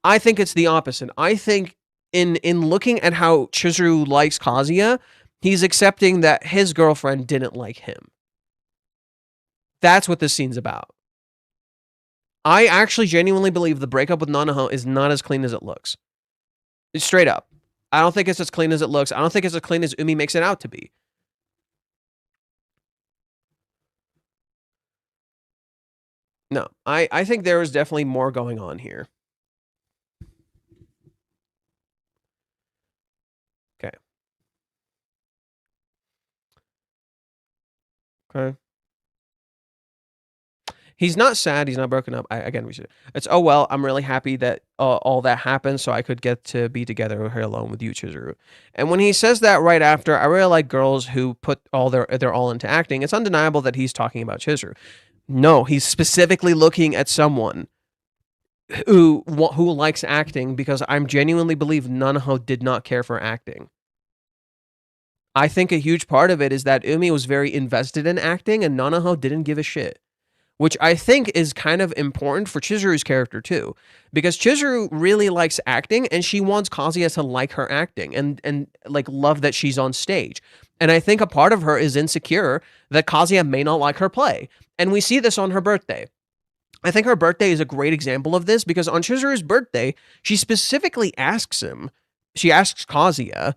I think it's the opposite. I think in looking at how Chizuru likes Kazuya, he's accepting that his girlfriend didn't like him. That's what this scene's about. I actually genuinely believe the breakup with Nanaho is not as clean as it looks. It's straight up. I don't think it's as clean as it looks. I don't think it's as clean as Umi makes it out to be. No, I think there is definitely more going on here. Okay. Okay. He's not sad. He's not broken up. It's, oh, well, I'm really happy that all that happened so I could get to be together with her alone with you, Chizuru. And when he says that right after, I really like girls who put all their all into acting. It's undeniable that he's talking about Chizuru. No, he's specifically looking at someone who likes acting, because I'm genuinely believe Nanaho did not care for acting. I think a huge part of it is that Umi was very invested in acting and Nanaho didn't give a shit. Which I think is kind of important for Chizuru's character too, because Chizuru really likes acting and she wants Kazuya to like her acting and like love that she's on stage. And I think a part of her is insecure that Kazuya may not like her play. And we see this on her birthday. I think her birthday is a great example of this, because on Chizuru's birthday, she specifically asks Kazuya,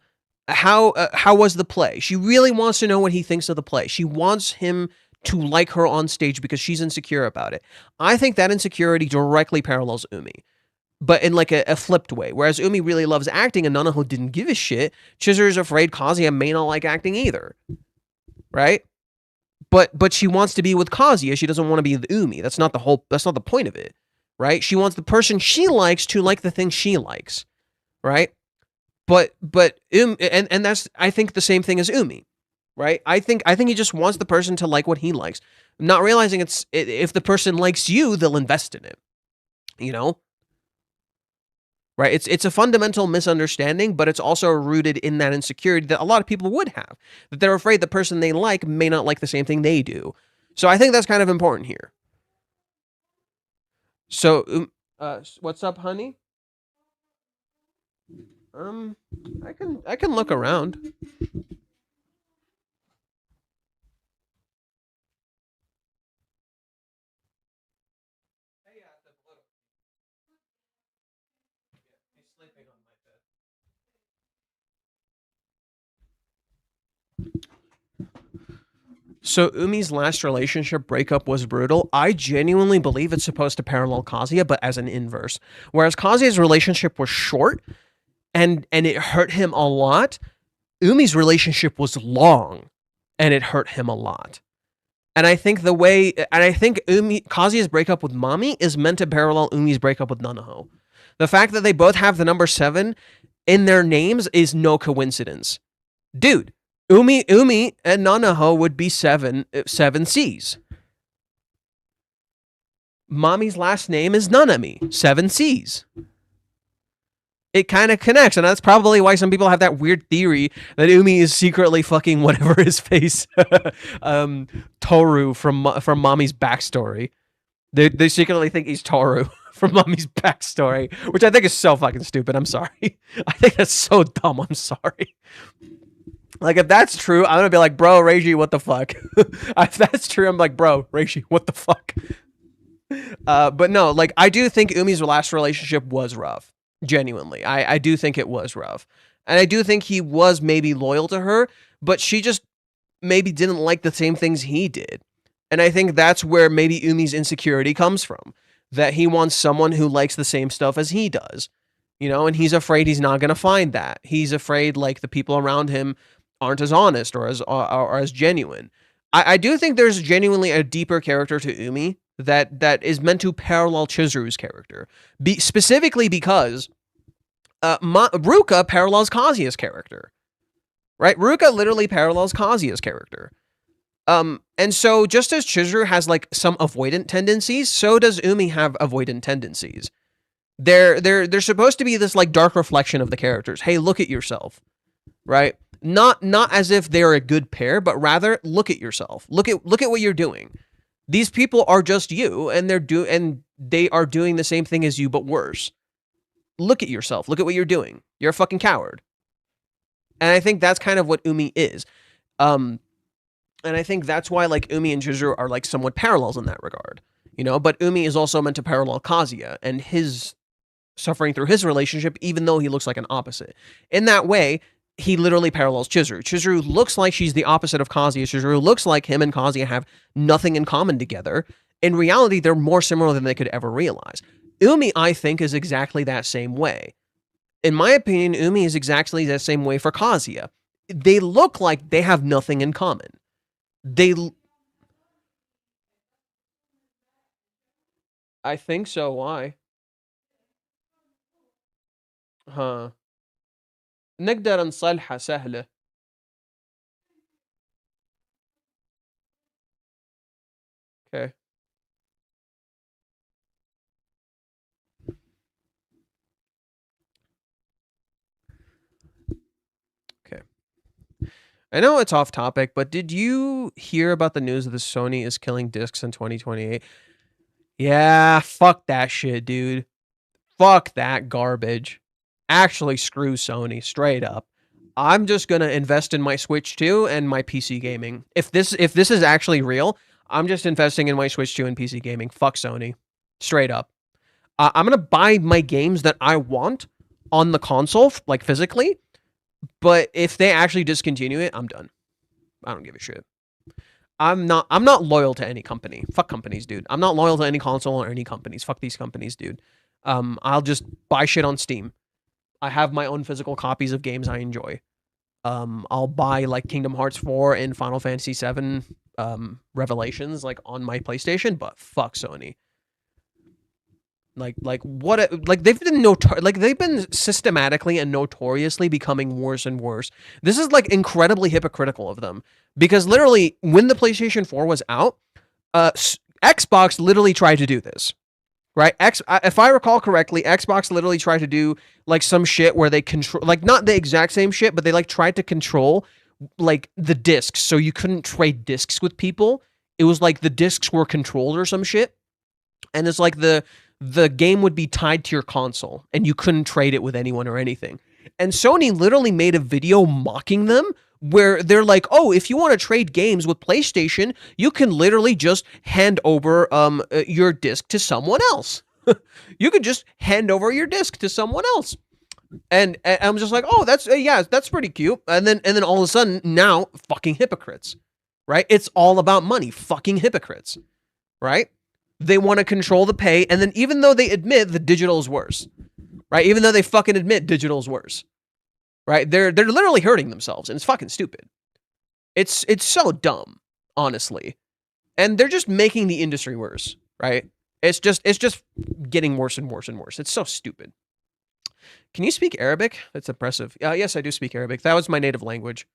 how was the play? She really wants to know what he thinks of the play. She wants him to like her on stage because she's insecure about it. I think that insecurity directly parallels Umi, but in like a flipped way. Whereas Umi really loves acting and Nanaho didn't give a shit, Chizuru's afraid Kazuya may not like acting either, right? But she wants to be with Kazuya. She doesn't want to be with Umi. That's not the point of it, right? She wants the person she likes to like the thing she likes, right? But and that's, I think, the same thing as Umi. Right? I think he just wants the person to like what he likes, not realizing if the person likes you, they'll invest in it. You know? Right? It's a fundamental misunderstanding, but it's also rooted in that insecurity that a lot of people would have, that they're afraid the person they like may not like the same thing they do. So I think that's kind of important here. So, what's up, honey? I can look around. So Umi's last relationship breakup was brutal. I genuinely believe it's supposed to parallel Kazuya, but as an inverse. Whereas Kazuya's relationship was short and it hurt him a lot, Umi's relationship was long and it hurt him a lot. And I think Kazuya's breakup with Mami is meant to parallel Umi's breakup with Nanaho. The fact that they both have the number 7 in their names is no coincidence. Dude, Umi and Nanaho would be 7 C's. Mami's last name is Nanami, 7 C's. It kind of connects, and that's probably why some people have that weird theory that Umi is secretly fucking whatever his face, Toru from Mami's backstory. They secretly think he's Toru from Mami's backstory, which I think is so fucking stupid. I'm sorry. I think that's so dumb. I'm sorry. Like, if that's true, I'm gonna be like, bro, Reiji, what the fuck? If that's true, I'm like, bro, Reiji, what the fuck? But no, like, I do think Umi's last relationship was rough. Genuinely. I do think it was rough. And I do think he was maybe loyal to her, but she just maybe didn't like the same things he did. And I think that's where maybe Umi's insecurity comes from. That he wants someone who likes the same stuff as he does. You know, and he's afraid he's not going to find that. He's afraid, like, the people around him aren't as honest or as genuine. I do think there's genuinely a deeper character to Umi that is meant to parallel Chizuru's character. Specifically because Ruka parallels Kazuya's character. Right? Ruka literally parallels Kazuya's character. And so just as Chizuru has like some avoidant tendencies, so does Umi have avoidant tendencies. They're supposed to be this like dark reflection of the characters. Hey, look at yourself. Right? Not as if they're a good pair, but rather look at yourself. Look at what you're doing. These people are just you, and they are doing the same thing as you, but worse. Look at yourself. Look at what you're doing. You're a fucking coward. And I think that's kind of what Umi is. And I think that's why like Umi and Chizuru are like somewhat parallels in that regard. You know, but Umi is also meant to parallel Kazuya and his suffering through his relationship, even though he looks like an opposite. In that way, he literally parallels Chizuru. Chizuru looks like she's the opposite of Kazuya. Chizuru looks like him and Kazuya have nothing in common together. In reality, they're more similar than they could ever realize. Umi, I think, is exactly that same way. In my opinion, Umi is exactly that same way for Kazuya. They look like they have nothing in common. I think so. Why? Huh. نقدر نصلحها سهلة. Okay. Okay. I know it's off topic, but did you hear about the news that the Sony is killing discs in 2028? Yeah, fuck that shit, dude. Fuck that garbage. Actually, screw Sony, straight up. I'm just gonna invest in my Switch 2 and my PC gaming. If this is actually real, I'm just investing in my Switch 2 and PC gaming. Fuck Sony. Straight up. I'm gonna buy my games that I want on the console, like physically. But if they actually discontinue it, I'm done. I don't give a shit. I'm not loyal to any company. Fuck companies, dude. I'm not loyal to any console or any companies. Fuck these companies, dude. I'll just buy shit on Steam. I have my own physical copies of games I enjoy. I'll buy like Kingdom Hearts 4 and Final Fantasy 7 Revelations like on my PlayStation, but fuck Sony. Like they've been systematically and notoriously becoming worse and worse. This is like incredibly hypocritical of them because literally when the PlayStation 4 was out, Xbox literally tried to do this. Right? If I recall correctly, Xbox literally tried to do like some shit where they control, like not the exact same shit, but they like tried to control like the discs so you couldn't trade discs with people. It was like the discs were controlled or some shit. And it's like the game would be tied to your console and you couldn't trade it with anyone or anything. And Sony literally made a video mocking them where they're like, oh, if you want to trade games with PlayStation, you can literally just hand over your disc to someone else. You could just hand over your disc to someone else. And I'm just like, oh, that's that's pretty cute. And then all of a sudden, now fucking hypocrites, right? It's all about money, fucking hypocrites, right? They want to control the pay, and then even though they admit the digital is worse, right? Even though they fucking admit digital is worse. Right? They're literally hurting themselves, and it's fucking stupid. It's so dumb, honestly. And they're just making the industry worse, right? It's just getting worse and worse and worse. It's so stupid. Can you speak Arabic? That's impressive. Yes, I do speak Arabic. That was my native language.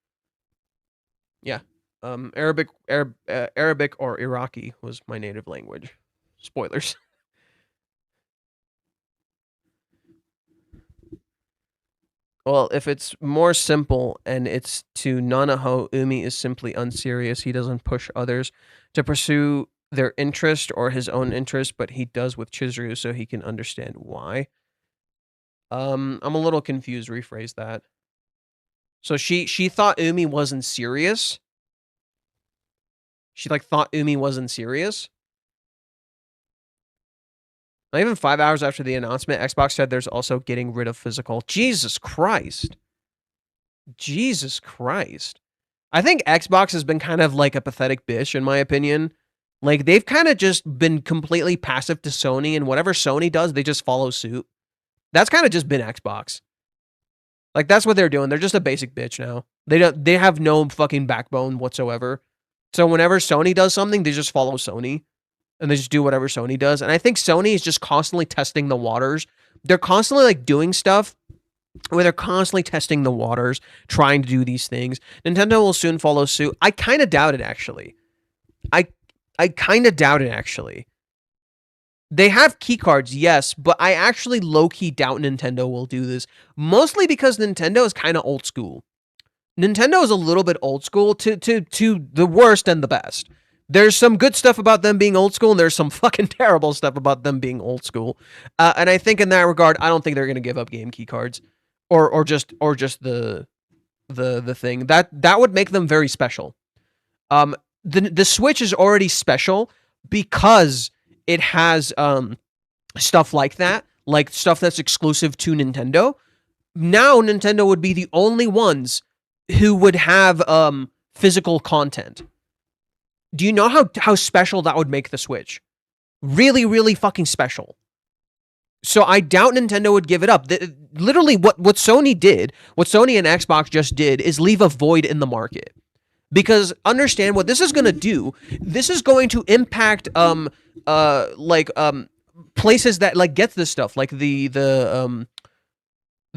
Yeah. Arabic or Iraqi was my native language. Spoilers. Well, if it's more simple and it's to Nanaho, Umi is simply unserious. He doesn't push others to pursue their interest or his own interest, but he does with Chizuru so he can understand why. I'm a little confused. Rephrase that. So she thought Umi wasn't serious. She like thought Umi wasn't serious. Not even 5 hours after the announcement, Xbox said there's also getting rid of physical. Jesus Christ. Jesus Christ. I think Xbox has been kind of like a pathetic bitch, in my opinion. Like, they've kind of just been completely passive to Sony, and whatever Sony does, they just follow suit. That's kind of just been Xbox. Like, that's what they're doing. They're just a basic bitch now. They have no fucking backbone whatsoever. So whenever Sony does something, they just follow Sony. And they just do whatever Sony does. And I think Sony is just constantly testing the waters. They're constantly like doing stuff where they're constantly testing the waters, trying to do these things. Nintendo will soon follow suit. I kind of doubt it, actually. I kind of doubt it, actually. They have keycards, yes, but I actually low-key doubt Nintendo will do this. Mostly because Nintendo is kind of old school. Nintendo is a little bit old school to the worst and the best. There's some good stuff about them being old school, and there's some fucking terrible stuff about them being old school. And I think in that regard, I don't think they're gonna give up game key cards, or just the thing that would make them very special. The Switch is already special because it has stuff like that, like stuff that's exclusive to Nintendo. Now Nintendo would be the only ones who would have physical content. Do you know how special that would make the Switch? Really, really fucking special. So I doubt Nintendo would give it up. Literally, what Sony did, what Sony and Xbox just did, is leave a void in the market. Because understand what this is going to do. This is going to impact places that like get this stuff, like the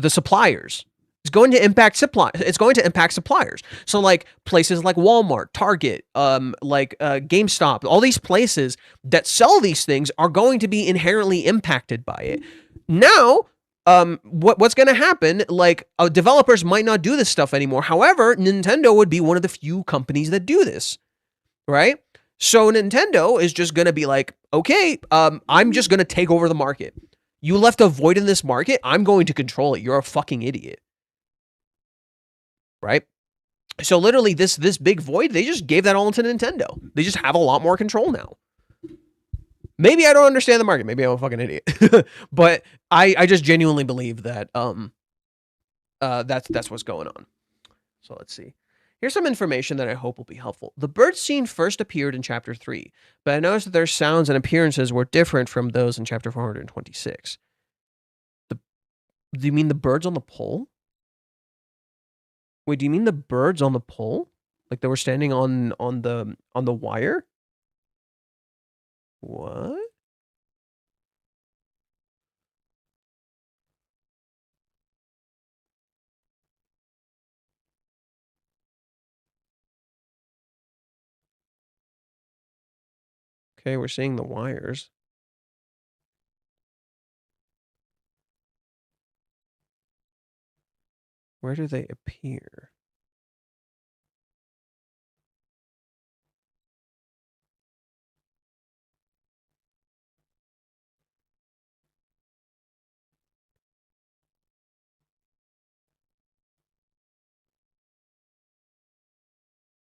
suppliers. It's going to impact suppliers. So like places like Walmart, Target, GameStop, all these places that sell these things are going to be inherently impacted by it. Now, what's going to happen? Like developers might not do this stuff anymore. However, Nintendo would be one of the few companies that do this, right? So Nintendo is just going to be like, okay, I'm just going to take over the market. You left a void in this market. I'm going to control it. You're a fucking idiot. Right? So literally this big void, they just gave that all to Nintendo. They just have a lot more control now. Maybe I don't understand the market. Maybe I'm a fucking idiot. But I just genuinely believe that that's what's going on. So let's see. Here's some information that I hope will be helpful. The bird scene first appeared in Chapter 3, but I noticed that their sounds and appearances were different from those in Chapter 426. Do you mean the birds on the pole? Wait, do you mean the birds on the pole? Like they were standing on the wire? What? Okay, we're seeing the wires. Where do they appear?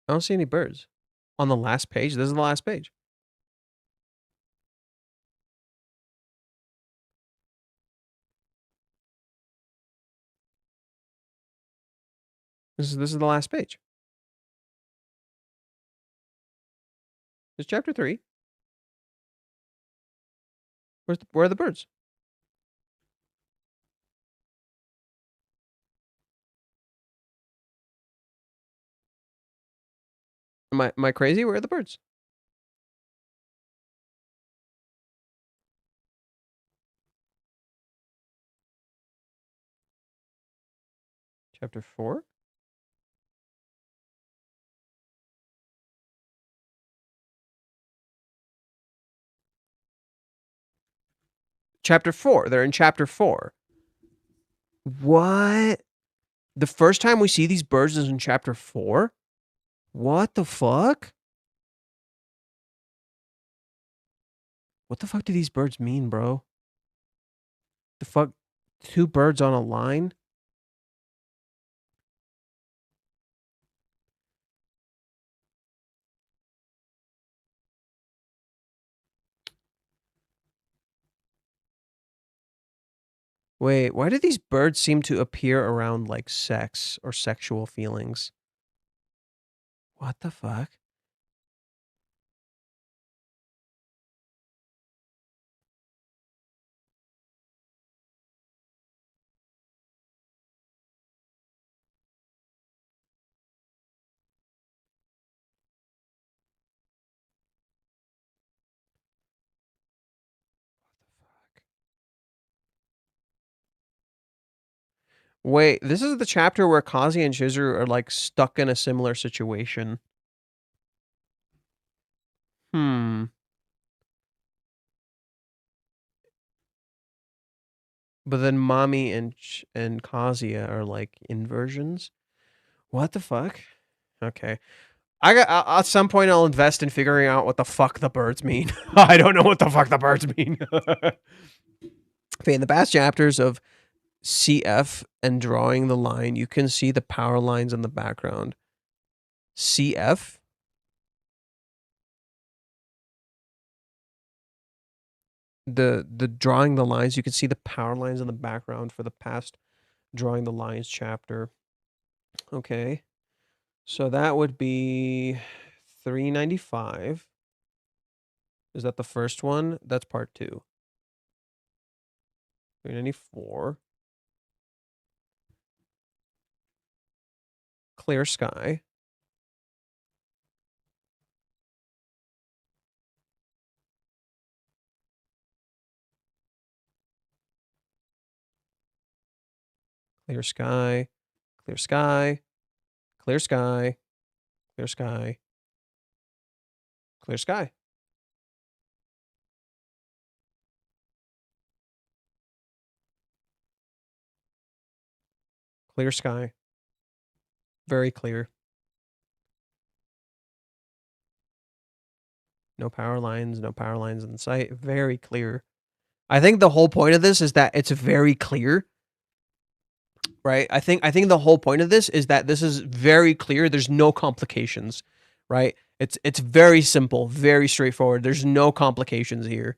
I don't see any birds. On the last page? This is the last page. This is the last page. It's Chapter 3. Where are the birds? Am I crazy? Where are the birds? Chapter 4? Chapter 4. They're in Chapter 4. What? The first time we see these birds is in Chapter 4? What the fuck? What the fuck do these birds mean, bro? The fuck? 2 birds on a line? Wait, why do these birds seem to appear around like sex or sexual feelings? What the fuck? Wait, this is the chapter where Kazi and Chizuru are like stuck in a similar situation. Hmm. But then Mami and Kazuya are like inversions. What the fuck? Okay. At some point I'll invest in figuring out what the fuck the birds mean. I don't know what the fuck the birds mean. Okay, in the past chapters of CF and drawing the line, you can see the power lines in the background. CF? The drawing the lines, you can see the power lines in the background for the past drawing the lines chapter. Okay. So that would be 395. Is that the first one? That's part 2. 394. Clear sky. Clear sky. Clear sky. Clear sky. Clear sky. Clear sky. Clear sky. Very clear. No power lines. No power lines in sight. Very clear. I think the whole point of this is that it's very clear. Right? I think the whole point of this is that this is very clear. There's no complications. Right? It's very simple, very straightforward. There's no complications here.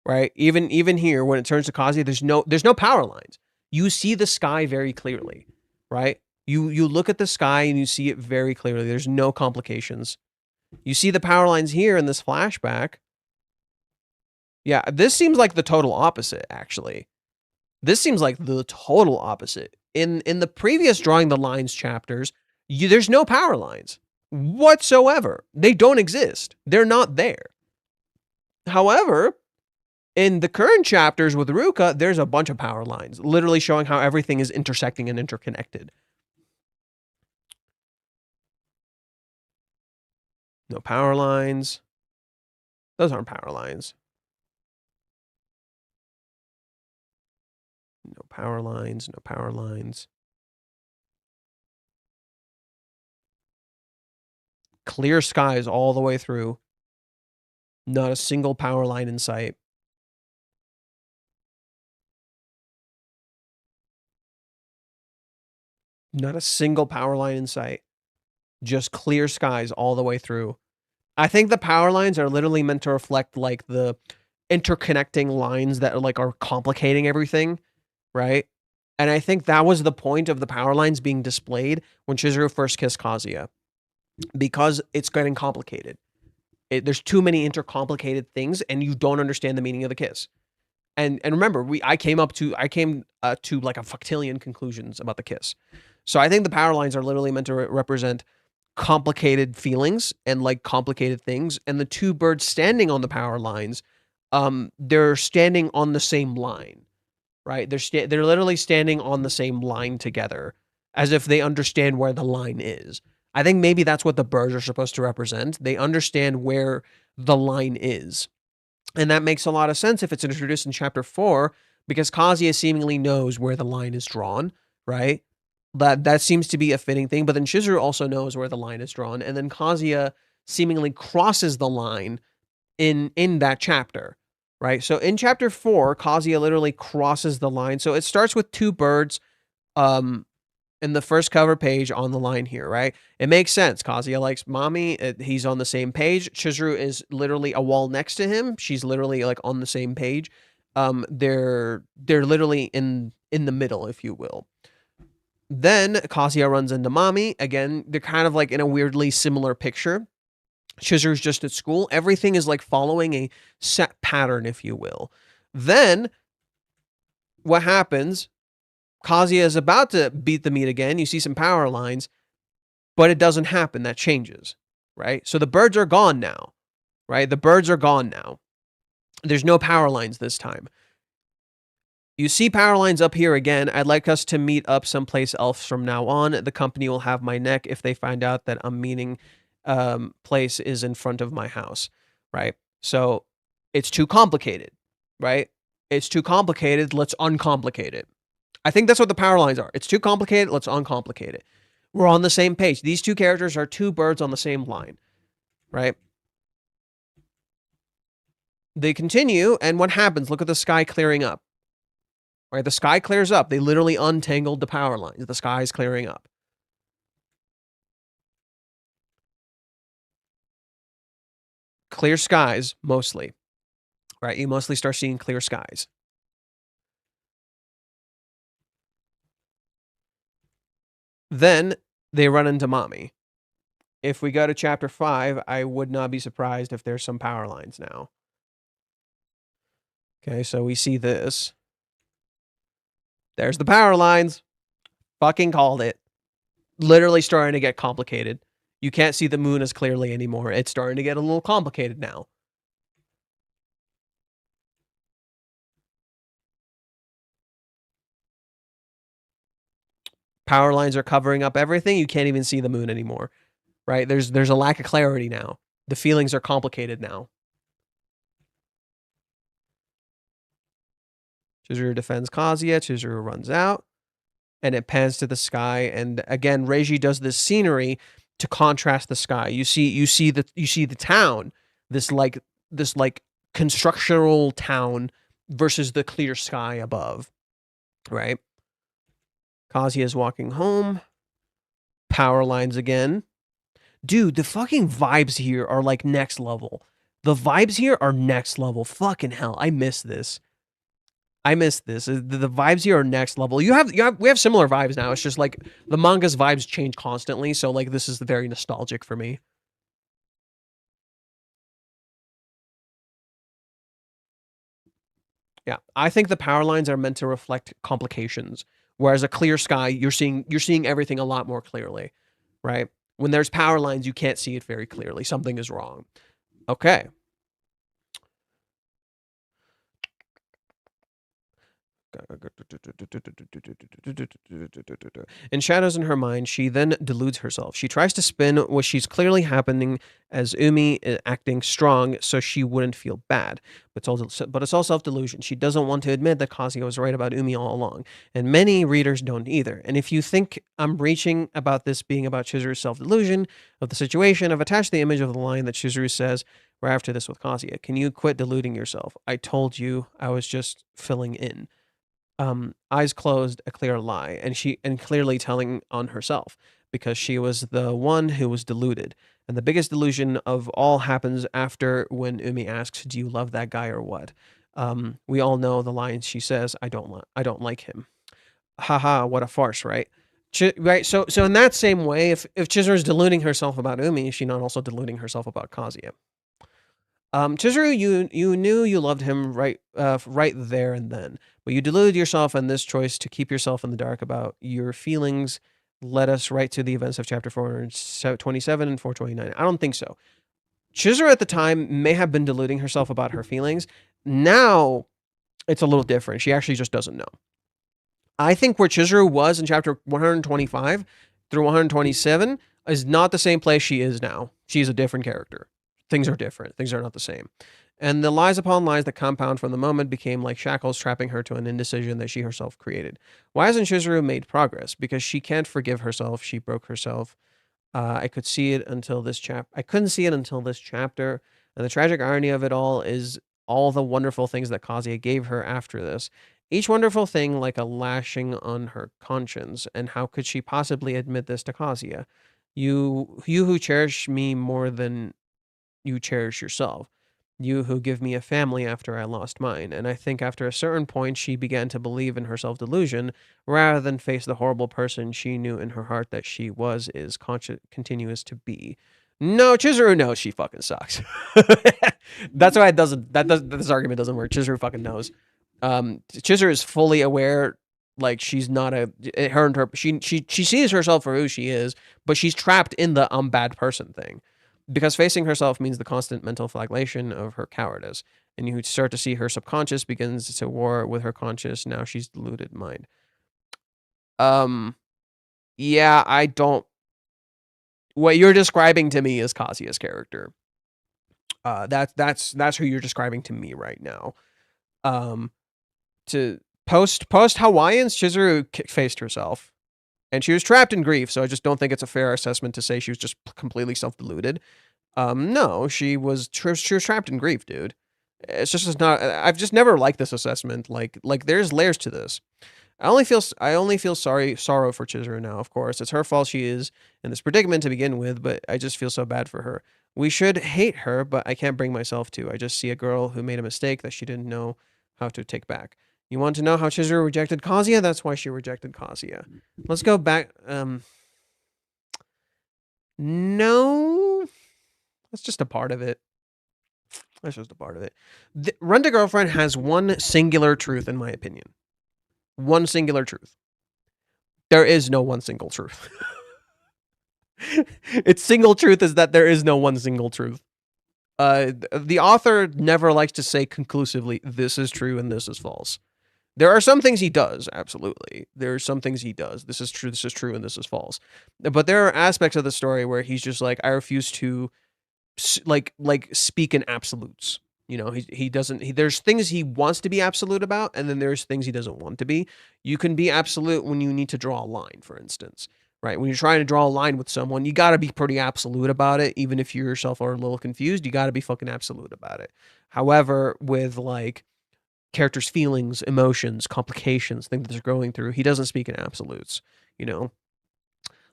Right? Even here, when it turns to Kazuya, there's no power lines. You see the sky very clearly, right? You look at the sky and you see it very clearly. There's no complications. You see the power lines here in this flashback. Yeah, this seems like the total opposite, actually. This seems like the total opposite. In the previous Drawing the Lines chapters, there's no power lines whatsoever. They don't exist. They're not there. However, in the current chapters with Ruka, there's a bunch of power lines, literally showing how everything is intersecting and interconnected. No power lines. Those aren't power lines. No power lines, no power lines. Clear skies all the way through. Not a single power line in sight. Not a single power line in sight. Just clear skies all the way through. I think the power lines are literally meant to reflect like the interconnecting lines that are complicating everything, right? And I think that was the point of the power lines being displayed when Chizuru first kissed Kazuya, because it's getting complicated. There's too many intercomplicated things, and you don't understand the meaning of the kiss. And remember, I came to like a factillion conclusions about the kiss. So I think the power lines are literally meant to represent complicated feelings and like complicated things. And the two birds standing on the power lines, they're standing on the same line, right? They're literally standing on the same line together, as if they understand where the line is. I think maybe that's what the birds are supposed to represent. They understand where the line is. And that makes a lot of sense if it's introduced in chapter 4, because Kazuya seemingly knows where the line is drawn, right? That seems to be a fitting thing. But then Chizuru also knows where the line is drawn, and then Kazuya seemingly crosses the line in that chapter, right? So in chapter 4, Kazuya literally crosses the line. So it starts with two birds in the first cover page on the line here, right? It makes sense. Kazuya likes Mami. He's on the same page. Chizuru is literally a wall next to him. She's literally like on the same page. They're literally in the middle, if you will. Then Kazuya runs into Mami. Again, they're kind of like in a weirdly similar picture. Chizuru's just at school. Everything is like following a set pattern, if you will. Then what happens? Kazuya is about to beat the meat again. You see some power lines, but it doesn't happen. That changes, right? So the birds are gone now, right? The birds are gone now. There's no power lines this time. You see power lines up here again. I'd like us to meet up someplace else from now on. The company will have my neck if they find out that a meeting place is in front of my house, right? So it's too complicated, right? It's too complicated. Let's uncomplicate it. I think that's what the power lines are. It's too complicated. Let's uncomplicate it. We're on the same page. These two characters are two birds on the same line, right? They continue, and what happens? Look at the sky clearing up. Right, the sky clears up. They literally untangled the power lines. The sky is clearing up. Clear skies, mostly. Right, you mostly start seeing clear skies. Then they run into Mami. If we go to chapter 5, I would not be surprised if there's some power lines now. Okay, so we see this. There's the power lines. Fucking called it. Literally starting to get complicated. You can't see the moon as clearly anymore. It's starting to get a little complicated now. Power lines are covering up everything. You can't even see the moon anymore, right? There's a lack of clarity now. The feelings are complicated now. Chizuru defends Kazuya. Chizuru runs out, and it pans to the sky. And again, Reiji does this scenery to contrast the sky. You see the town, this like constructional town versus the clear sky above, right? Kazuya is walking home. Power lines again. Dude, the fucking vibes here are like next level. The vibes here are next level. Fucking hell, I miss this. The vibes here are next level. We have similar vibes now. It's just like the manga's vibes change constantly, so like this is very nostalgic for me. Yeah, I think the power lines are meant to reflect complications, whereas a clear sky, you're seeing everything a lot more clearly, right? When there's power lines, you can't see it very clearly. Something is wrong. Okay. In shadows in her mind, she then deludes herself. She tries to spin what she's clearly happening as Umi is acting strong so she wouldn't feel bad. But it's all self-delusion. She doesn't want to admit that Kazuya was right about Umi all along. And many readers don't either. And if you think I'm reaching about this being about Chizuru's self-delusion of the situation, I've attached the image of the line that Chizuru says right after this with Kazuya. Can you quit deluding yourself? I told you I was just filling in. Eyes closed, a clear lie, and clearly telling on herself because she was the one who was deluded. And the biggest delusion of all happens after when Umi asks, "Do you love that guy or what?" We all know the lines she says, "I don't like him." Haha, what a farce, right? Right. So in that same way, if Chizuru is deluding herself about Umi, is she not also deluding herself about Kazuya? Chizuru, you knew you loved him right there and then, but you deluded yourself, and this choice to keep yourself in the dark about your feelings led us right to the events of chapter 427 and 429. I don't think so. Chizuru at the time may have been deluding herself about her feelings. Now, it's a little different. She actually just doesn't know. I think where Chizuru was in chapter 125 through 127 is not the same place she is now. She's a different character. Things are different. Things are not the same. And the lies upon lies that compound from the moment became like shackles trapping her to an indecision that she herself created. Why hasn't Chizuru made progress? Because she can't forgive herself. She broke herself. I couldn't see it until this chapter. And the tragic irony of it all is all the wonderful things that Kazuya gave her after this. Each wonderful thing like a lashing on her conscience. And how could she possibly admit this to Kazuya? You who cherish me more than you cherish yourself. You who give me a family after I lost mine. And I think after a certain point, she began to believe in her self-delusion rather than face the horrible person she knew in her heart that she is continuous to be. No, Chizuru knows she fucking sucks. That's why this argument doesn't work. Chizuru fucking knows. Chizuru is fully aware, like she's not she sees herself for who she is, but she's trapped in the bad person thing. Because facing herself means the constant mental flagellation of her cowardice. And you start to see her subconscious begins to war with her conscious. Now she's deluded mind. Yeah, I don't... What you're describing to me is Kazuya's character. That's who you're describing to me right now. To post Hawaiians, Chizuru faced herself. And she was trapped in grief, so I just don't think it's a fair assessment to say she was just completely self-deluded. No, she was trapped in grief, dude. It's just not. I've just never liked this assessment. Like there's layers to this. I only feel sorrow for Chizuru now. Of course, it's her fault she is in this predicament to begin with, but I just feel so bad for her. We should hate her, but I can't bring myself to. I just see a girl who made a mistake that she didn't know how to take back. You want to know how Chizuru rejected Kazuya? That's why she rejected Kazuya. Let's go back. No. That's just a part of it. Rent-A-Girlfriend has one singular truth, in my opinion. One singular truth. There is no one single truth. Its single truth is that there is no one single truth. The author never likes to say conclusively, this is true and this is false. There are some things he does, absolutely. There are some things he does. This is true, and this is false. But there are aspects of the story where he's just like, I refuse to like speak in absolutes. You know, he doesn't. There's things he wants to be absolute about, and then there's things he doesn't want to be. You can be absolute when you need to draw a line, for instance, right? When you're trying to draw a line with someone, you got to be pretty absolute about it, even if you yourself are a little confused. You got to be fucking absolute about it. However, with like characters' feelings, emotions, complications, things that they're going through, he doesn't speak in absolutes. You know.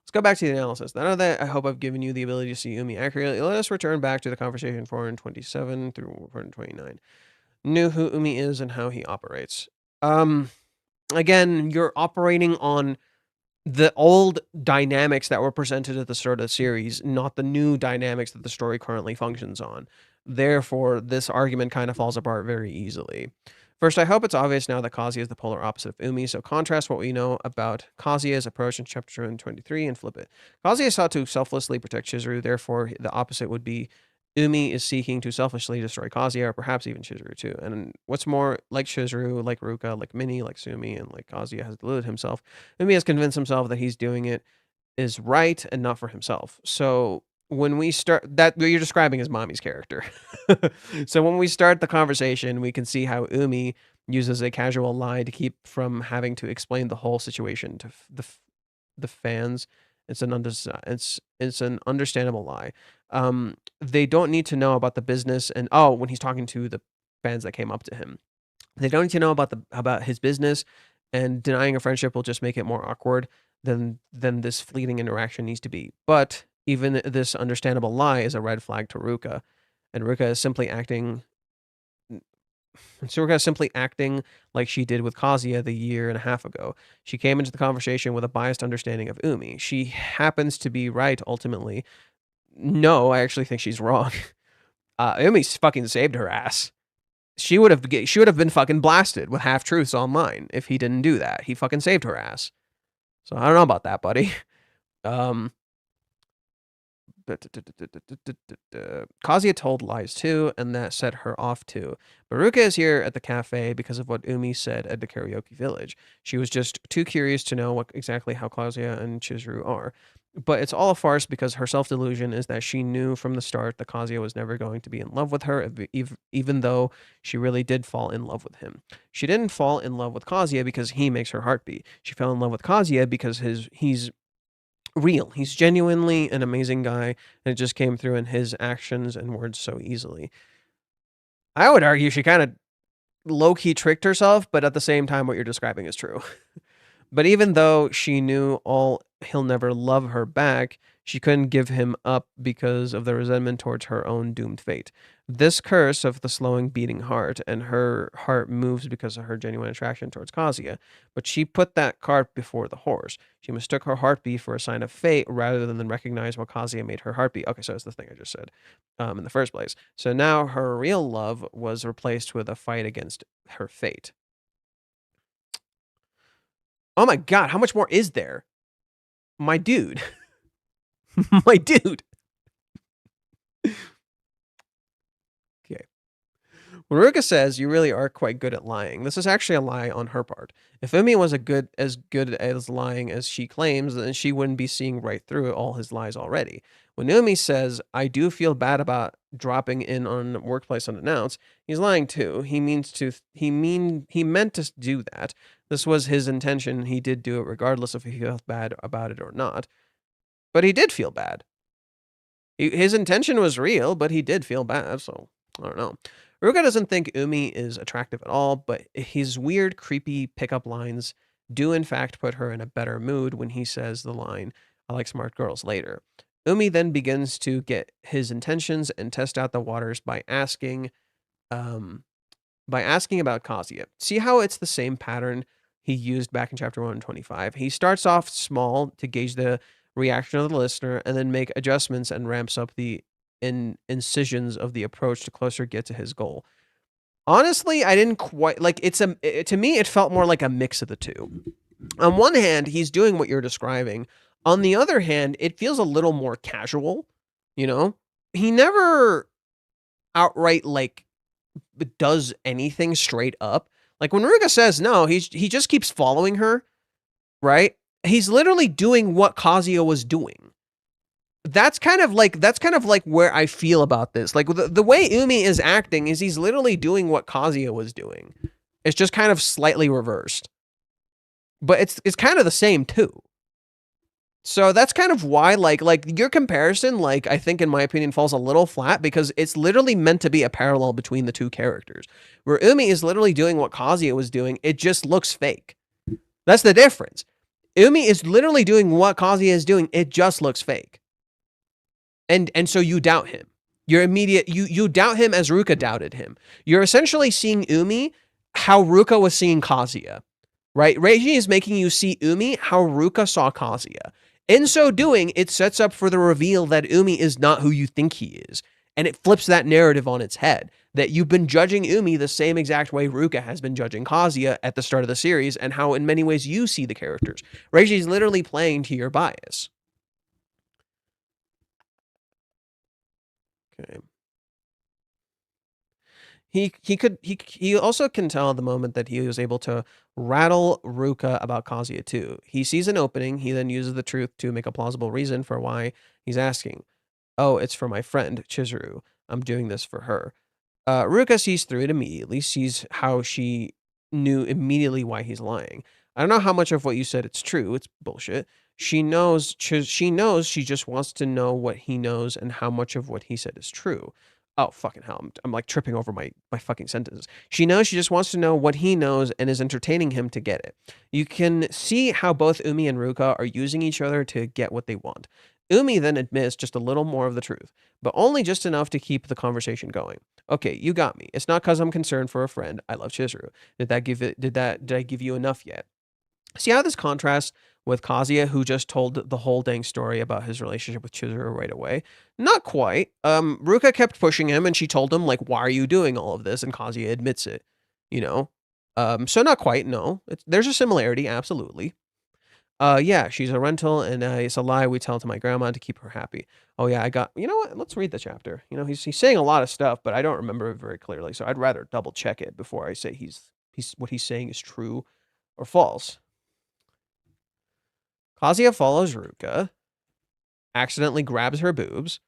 Let's go back to the analysis. Now that I hope I've given you the ability to see Umi accurately, let us return back to the conversation 427 through 429. Knew who Umi is and how he operates. Again, you're operating on the old dynamics that were presented at the start of the series, not the new dynamics that the story currently functions on. Therefore, this argument kind of falls apart very easily. First, I hope it's obvious now that Kazuya is the polar opposite of Umi, so contrast what we know about Kazuya's approach in chapter 223 and flip it. Kazuya sought to selflessly protect Chizuru, therefore the opposite would be Umi is seeking to selfishly destroy Kazuya, or perhaps even Chizuru too. And what's more, like Chizuru, like Ruka, like Minnie, like Sumi, and like Kazuya has deluded himself, Umi has convinced himself that he's doing it is right and not for himself. So when we start that, what you're describing is Mommy's character. So when we start the conversation, we can see how Umi uses a casual lie to keep from having to explain the whole situation to the fans. It's an understandable lie. They don't need to know about the business, and when he's talking to the fans that came up to him, they don't need to know about his business, and denying a friendship will just make it more awkward than this fleeting interaction needs to be. But even this understandable lie is a red flag to Ruka, and Ruka is simply acting like she did with Kazuya the year and a half ago. She came into the conversation with a biased understanding of Umi. She happens to be right ultimately. No, I actually think she's wrong. Umi's fucking saved her ass. She would have been fucking blasted with half truths online if he didn't do that. He fucking saved her ass. So I don't know about that, buddy. Kazuya told lies too, and that set her off too. Baruka is here at the cafe because of what Umi said at the karaoke village. She was just too curious to know exactly how Kazuya and Chizuru are. But it's all a farce because her self-delusion is that she knew from the start that Kazuya was never going to be in love with her, even though she really did fall in love with him. She didn't fall in love with Kazuya because he makes her heart beat. She fell in love with Kazuya because he's real. He's genuinely an amazing guy, and it just came through in his actions and words so easily. I would argue she kind of low-key tricked herself, but at the same time, what you're describing is true. But even though she knew he'll never love her back, she couldn't give him up because of the resentment towards her own doomed fate. This curse of the slowing beating heart, and her heart moves because of her genuine attraction towards Kazuya. But she put that cart before the horse. She mistook her heartbeat for a sign of fate rather than recognize what Kazuya made her heartbeat. Okay, so it's the thing I just said in the first place. So now her real love was replaced with a fight against her fate. Oh my god, how much more is there? My dude. My dude. Okay. When Ruka says you really are quite good at lying, this is actually a lie on her part. If Umi was as good as lying as she claims, then she wouldn't be seeing right through all his lies already. When Umi says, I do feel bad about dropping in on workplace unannounced, he's lying too. He meant to do that. This was his intention. He did do it regardless if he felt bad about it or not. But he did feel bad. His intention was real, but he did feel bad, so I don't know. Ruka doesn't think Umi is attractive at all, but his weird, creepy pickup lines do in fact put her in a better mood when he says the line, I like smart girls, later. Umi then begins to get his intentions and test out the waters by asking about Kazuya. See how it's the same pattern he used back in chapter 125? He starts off small to gauge the reaction of the listener and then make adjustments and ramps up the incisions of the approach to closer get to his goal. Honestly, I didn't quite like to me it felt more like a mix of the two. On one hand, he's doing what you're describing. On the other hand, it feels a little more casual, you know? He never outright does anything straight up. Like when Ruka says no, he just keeps following her, right? He's literally doing what Kazuya was doing. That's kind of like where I feel about this. Like the way Umi is acting is he's literally doing what Kazuya was doing. It's just kind of slightly reversed. But it's kind of the same too. So that's kind of why like your comparison, like I think in my opinion falls a little flat because it's literally meant to be a parallel between the two characters. Where Umi is literally doing what Kazuya was doing, it just looks fake. That's the difference. Umi is literally doing what Kazuya is doing, it just looks fake. And so you doubt him. You doubt him as Ruka doubted him. You're essentially seeing Umi how Ruka was seeing Kazuya, right? Reiji is making you see Umi how Ruka saw Kazuya. In so doing, it sets up for the reveal that Umi is not who you think he is. And it flips that narrative on its head, that you've been judging Umi the same exact way Ruka has been judging Kazuya at the start of the series, and how in many ways you see the characters. Reiji is literally playing to your bias. Okay. He also can tell at the moment that he was able to rattle Ruka about Kazuya too. He sees an opening, he then uses the truth to make a plausible reason for why he's asking. Oh, it's for my friend, Chizuru. I'm doing this for her. Ruka sees through it immediately, sees how she knew immediately why he's lying. I don't know how much of what you said it's true, it's bullshit. She knows she just wants to know what he knows and how much of what he said is true. Oh, fucking hell. I'm like tripping over my fucking sentences. She knows she just wants to know what he knows and is entertaining him to get it. You can see how both Umi and Ruka are using each other to get what they want. Umi then admits just a little more of the truth, but only just enough to keep the conversation going. Okay, you got me. It's not because I'm concerned for a friend. I love Chizuru. Did I give you enough yet? See how this contrasts with Kazuya, who just told the whole dang story about his relationship with Chizuru right away? Not quite. Ruka kept pushing him, and she told him, like, why are you doing all of this? And Kazuya admits it, you know? So not quite, no. There's a similarity, absolutely. Yeah, she's a rental, and it's a lie we tell to my grandma to keep her happy. Oh yeah, you know what? Let's read the chapter. You know, he's saying a lot of stuff, but I don't remember it very clearly, so I'd rather double check it before I say what he's saying is true or false. Kazuya follows Ruka, accidentally grabs her boobs.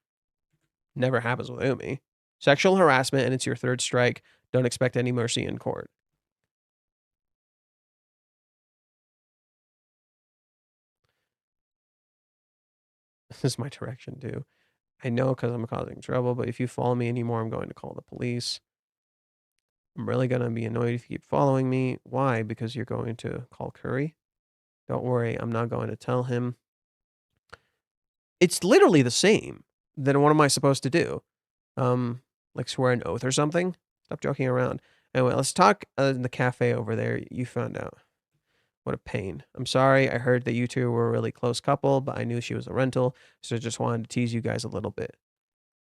Never happens with Umi. Sexual harassment, and it's your third strike. Don't expect any mercy in court. This is my direction, too. I know because I'm causing trouble, but if you follow me anymore, I'm going to call the police. I'm really going to be annoyed if you keep following me. Why? Because you're going to call Curry? Don't worry, I'm not going to tell him. It's literally the same. Then what am I supposed to do? Like swear an oath or something? Stop joking around. Anyway, let's talk in the cafe over there. You found out. What a pain. I'm sorry. I heard that you two were a really close couple, but I knew she was a rental, so I just wanted to tease you guys a little bit.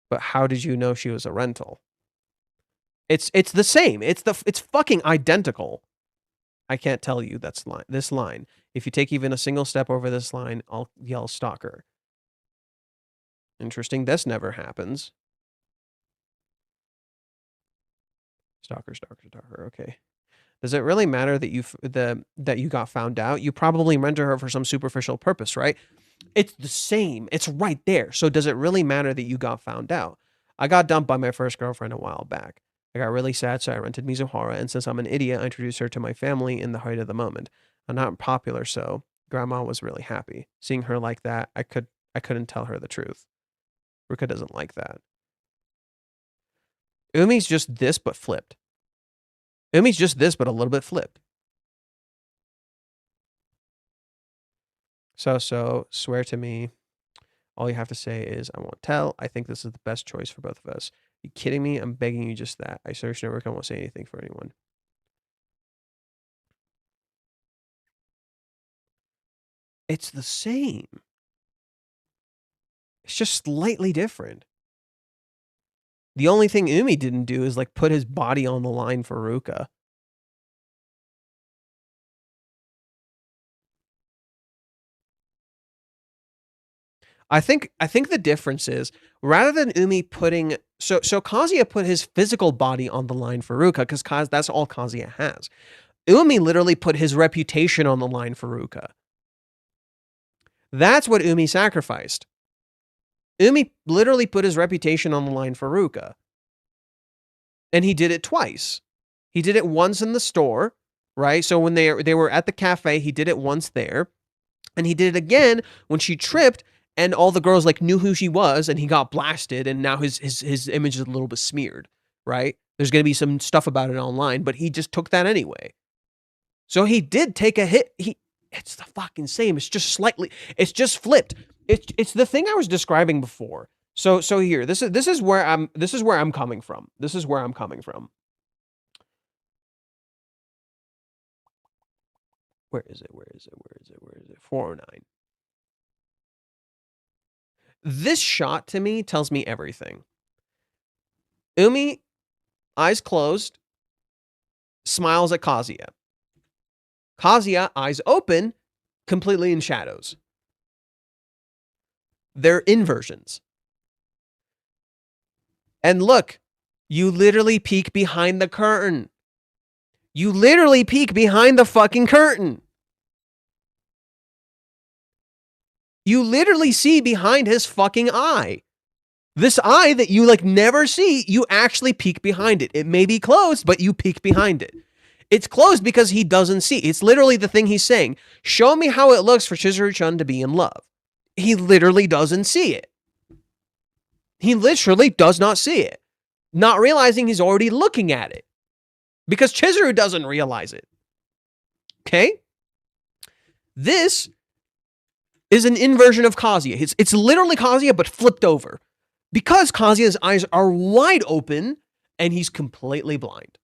But how did you know she was a rental? It's the same. It's fucking identical. I can't tell you this line. If you take even a single step over this line, I'll yell stalker. Interesting. This never happens. Stalker. Okay. Does it really matter that that you got found out? You probably renter her for some superficial purpose, right? It's the same. It's right there. So does it really matter that you got found out? I got dumped by my first girlfriend a while back. I got really sad, so I rented Mizuhara, and since I'm an idiot, I introduced her to my family in the height of the moment. I'm not popular, so Grandma was really happy. Seeing her like that, I couldn't tell her the truth. Ruka doesn't like that. Umi's just this, but flipped. Umi's just this, but a little bit flipped. So, swear to me. All you have to say is, I won't tell. I think this is the best choice for both of us. You kidding me? I'm begging you just that. I searched network. I won't say anything for anyone. It's the same. It's just slightly different. The only thing Umi didn't do is like put his body on the line for Ruka. I think the difference is, rather than Umi putting so Kazuya put his physical body on the line for Ruka because that's all Kazuya has. Umi literally put his reputation on the line for Ruka. That's what Umi sacrificed. Umi literally put his reputation on the line for Ruka. And he did it twice. He did it once in the store, right? So when they were at the cafe, he did it once there. And he did it again when she tripped and all the girls like knew who she was and he got blasted and now his image is a little bit smeared, right? There's going to be some stuff about it online, but he just took that anyway. So he did take a hit. It's the fucking same. It's just flipped. It's the thing I was describing before. So here, this is where I'm coming from. This is where I'm coming from. Where is it? 409. This shot to me tells me everything. Umi, eyes closed, smiles at Kazuya. Kazuya, eyes open, completely in shadows. They're inversions. And look, you literally peek behind the curtain. You literally peek behind the fucking curtain. You literally see behind his fucking eye. This eye that you like never see, you actually peek behind it. It may be closed, but you peek behind it. It's closed because he doesn't see. It's literally the thing he's saying. Show me how it looks for Chizuru-chan to be in love. He literally doesn't see it. He literally does not see it. Not realizing he's already looking at it. Because Chizuru doesn't realize it. Okay? This is an inversion of Kazuya. It's literally Kazuya, but flipped over. Because Kazuya's eyes are wide open, and he's completely blind.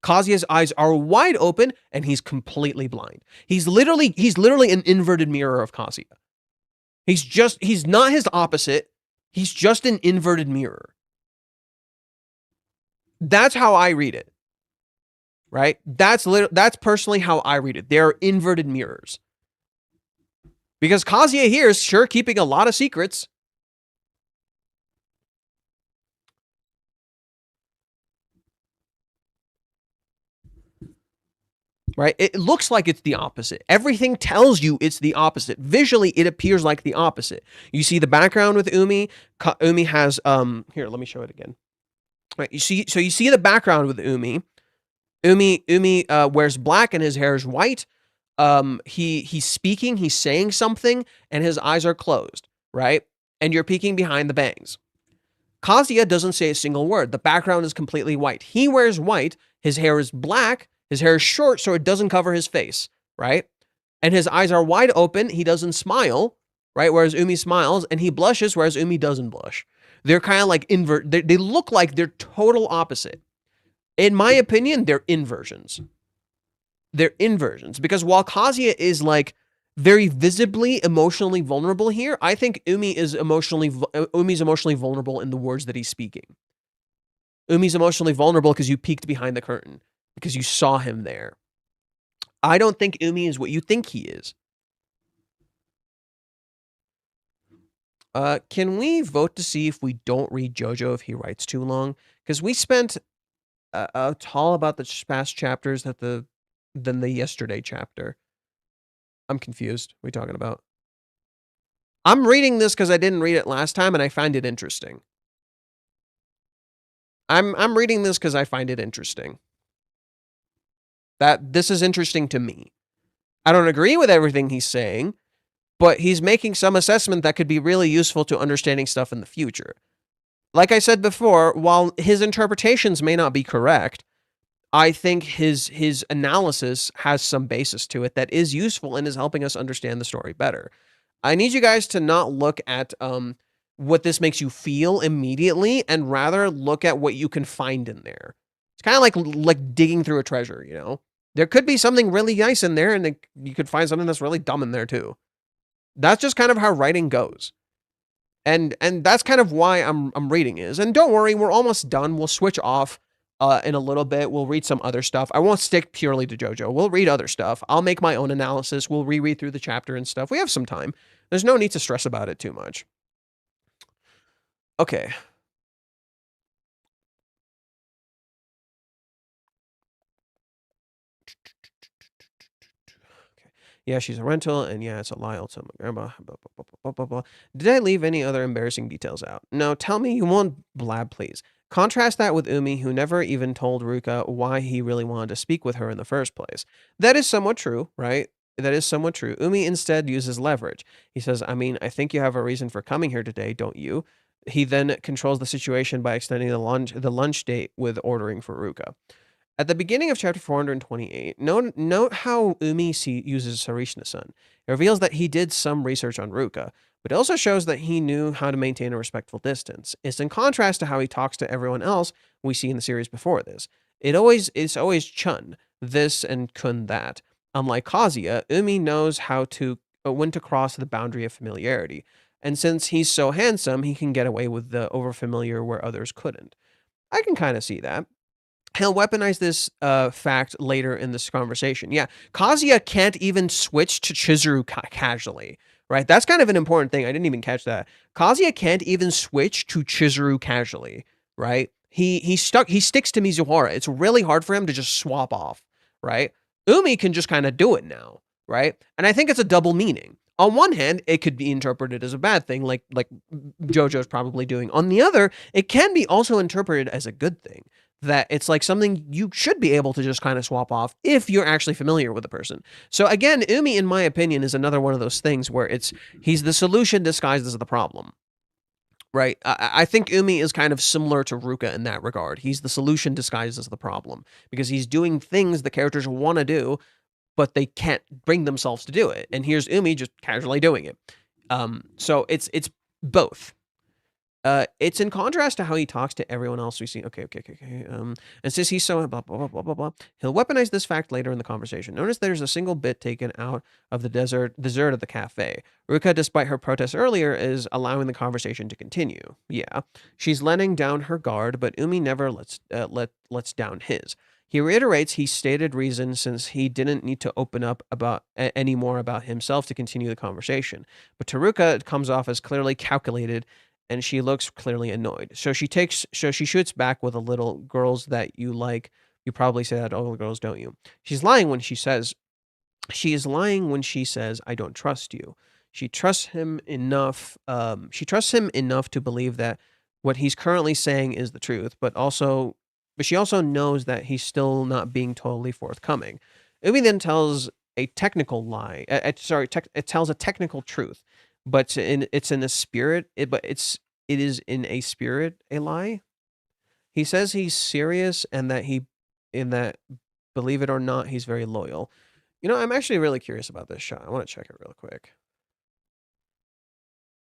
Kazuya's eyes are wide open, and he's completely blind. He's literally an inverted mirror of Kazuya. He's not his opposite. He's just an inverted mirror. That's how I read it. Right? That's personally how I read it. They're inverted mirrors. Because Kazuya here is sure keeping a lot of secrets. Right? It looks like it's the opposite. Everything tells you it's the opposite. Visually, it appears like the opposite. You see the background with Umi. Umi has here, let me show it again. Right, you see the background with Umi. Umi wears black and his hair is white. He's speaking, he's saying something, and his eyes are closed, right? And you're peeking behind the bangs. Kazuya doesn't say a single word. The background is completely white. He wears white, his hair is black, his hair is short, so it doesn't cover his face, right? And his eyes are wide open, he doesn't smile, right? Whereas Umi smiles, and he blushes, whereas Umi doesn't blush. They're kind of like they look like they're total opposite. In my opinion, they're inversions. They're inversions because while Kazuya is like very visibly emotionally vulnerable here, I think Umi's emotionally vulnerable in the words that he's speaking. Umi's emotionally vulnerable because you peeked behind the curtain, because you saw him there. I don't think Umi is what you think he is. Can we vote to see if we don't read JoJo if he writes too long? Because we spent a tall about the past chapters than the yesterday chapter. I'm confused. What are we talking about? I'm reading this because I didn't read it last time and I find it interesting. I'm reading this because I find it interesting. That this is interesting to me. I don't agree with everything he's saying, but he's making some assessment that could be really useful to understanding stuff in the future. Like I said before, while his interpretations may not be correct, I think his analysis has some basis to it that is useful and is helping us understand the story better. I need you guys to not look at what this makes you feel immediately and rather look at what you can find in there. It's kind of like digging through a treasure, you know? There could be something really nice in there and you could find something that's really dumb in there too. That's just kind of how writing goes. And that's kind of why I'm reading is. And don't worry, we're almost done. We'll switch off in a little bit. We'll read some other stuff. I won't stick purely to JoJo. We'll read other stuff. I'll make my own analysis. We'll reread through the chapter and stuff. We have some time. There's no need to stress about it too much. Okay. Yeah, she's a rental, and yeah, it's a lie. I'll tell my grandma. Blah, blah, blah, blah, blah, blah. Did I leave any other embarrassing details out? No, tell me you won't blab, please. Contrast that with Umi, who never even told Ruka why he really wanted to speak with her in the first place. That is somewhat true, right? That is somewhat true. Umi instead uses leverage. He says, I mean, I think you have a reason for coming here today, don't you? He then controls the situation by extending the lunch date with ordering for Ruka. At the beginning of chapter 428, note how Umi uses Sarishna-san. It reveals that he did some research on Ruka, but it also shows that he knew how to maintain a respectful distance. It's in contrast to how he talks to everyone else we see in the series before this. It's always chun, this and kun that. Unlike Kazuya, Umi knows how to when to cross the boundary of familiarity. And since he's so handsome, he can get away with the overfamiliar where others couldn't. I can kind of see that. He'll weaponize this fact later in this conversation. Yeah, Kazuya can't even switch to Chizuru casually, right? That's kind of an important thing. I didn't even catch that. Kazuya can't even switch to Chizuru casually, right? He sticks to Mizuhara. It's really hard for him to just swap off, right? Umi can just kind of do it now, right? And I think it's a double meaning. On one hand, it could be interpreted as a bad thing, like JoJo's probably doing. On the other, it can be also interpreted as a good thing. That it's like something you should be able to just kind of swap off if you're actually familiar with the person. So again, Umi, in my opinion, is another one of those things where he's the solution disguised as the problem. Right? I think Umi is kind of similar to Ruka in that regard. He's the solution disguised as the problem because he's doing things the characters want to do, but they can't bring themselves to do it. And here's Umi just casually doing it. So it's both. It's in contrast to how he talks to everyone else we see. Okay. And since he's so blah, blah, blah, blah, blah, blah, he'll weaponize this fact later in the conversation. Notice there's a single bit taken out of the dessert of the cafe. Ruka, despite her protest earlier, is allowing the conversation to continue. Yeah, she's letting down her guard, but Umi never lets down his. He reiterates his stated reason since he didn't need to open up about any more about himself to continue the conversation. But to Ruka, it comes off as clearly calculated, and she looks clearly annoyed. So she shoots back with a little, girls that you like, you probably say that to all girls, don't you? She is lying when she says, I don't trust you. She trusts him enough to believe that what he's currently saying is the truth, but she also knows that he's still not being totally forthcoming. Umi then tells a technical lie. It tells a technical truth, but it's in a spirit. It is in a spirit a lie. He says he's serious and that believe it or not, he's very loyal. You know, I'm actually really curious about this shot. I want to check it real quick.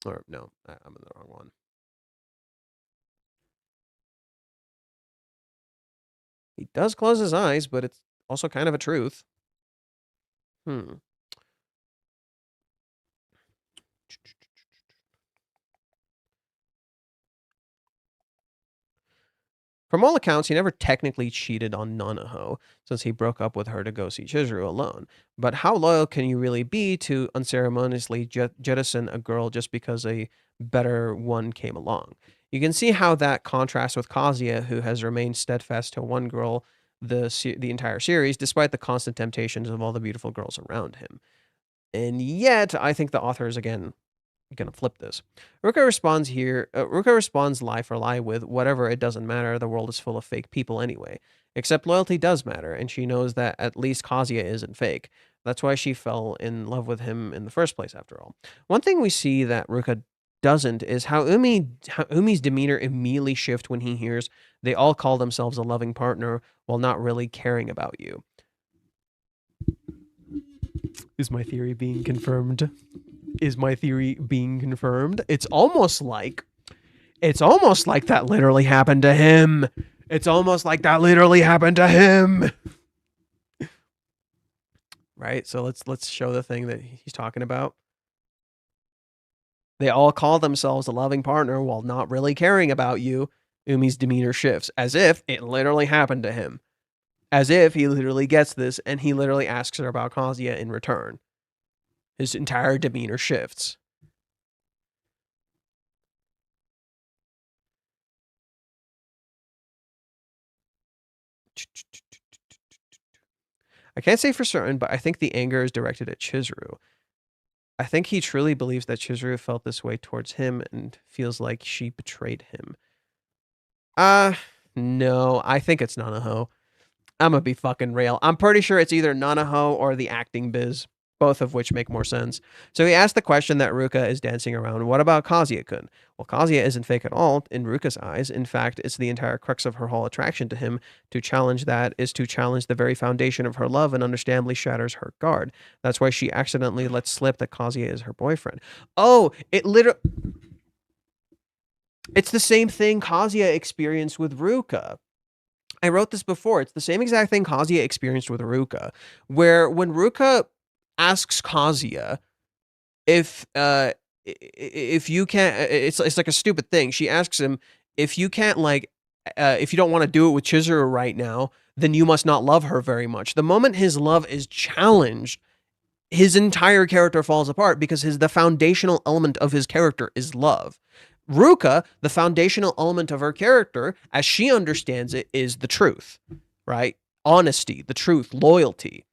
Or no, I'm in the wrong one. He does close his eyes, but it's also kind of a truth. From all accounts, he never technically cheated on Nanaho, since he broke up with her to go see Chizuru alone. But how loyal can you really be to unceremoniously jettison a girl just because a better one came along? You can see how that contrasts with Kazuya, who has remained steadfast to one girl the entire series, despite the constant temptations of all the beautiful girls around him. And yet, I think the author is, again, going to flip this. Ruka responds lie for lie with, whatever, it doesn't matter, the world is full of fake people anyway. Except loyalty does matter, and she knows that at least Kazuya isn't fake. That's why she fell in love with him in the first place, after all. One thing we see that Ruka doesn't is how Umi's demeanor immediately shifts when he hears they all call themselves a loving partner while not really caring about you. Is my theory being confirmed? It's almost like that literally happened to him. Right? So let's show the thing that he's talking about. They all call themselves a loving partner while not really caring about you. Umi's demeanor shifts as if it literally happened to him. As if he literally gets this and he literally asks her about Kazuya in return. His entire demeanor shifts. I can't say for certain, but I think the anger is directed at Chizuru. I think he truly believes that Chizuru felt this way towards him and feels like she betrayed him. No, I think it's Nanaho. I'm gonna be fucking real. I'm pretty sure it's either Nanaho or the acting biz, both of which make more sense. So he asked the question that Ruka is dancing around. What about Kazuya-kun? Well, Kazuya isn't fake at all in Ruka's eyes. In fact, it's the entire crux of her whole attraction to him. To challenge that is to challenge the very foundation of her love and understandably shatters her guard. That's why she accidentally lets slip that Kazuya is her boyfriend. Oh, it's the same thing Kazuya experienced with Ruka. I wrote this before. It's the same exact thing Kazuya experienced with Ruka, where when Ruka asks Kazuya if you can't, it's like a stupid thing. She asks him if you can't if you don't want to do it with Chizuru right now, then you must not love her very much. The moment his love is challenged, his entire character falls apart because the foundational element of his character is love. Ruka, the foundational element of her character, as she understands it, is the truth, right? Honesty, the truth, loyalty.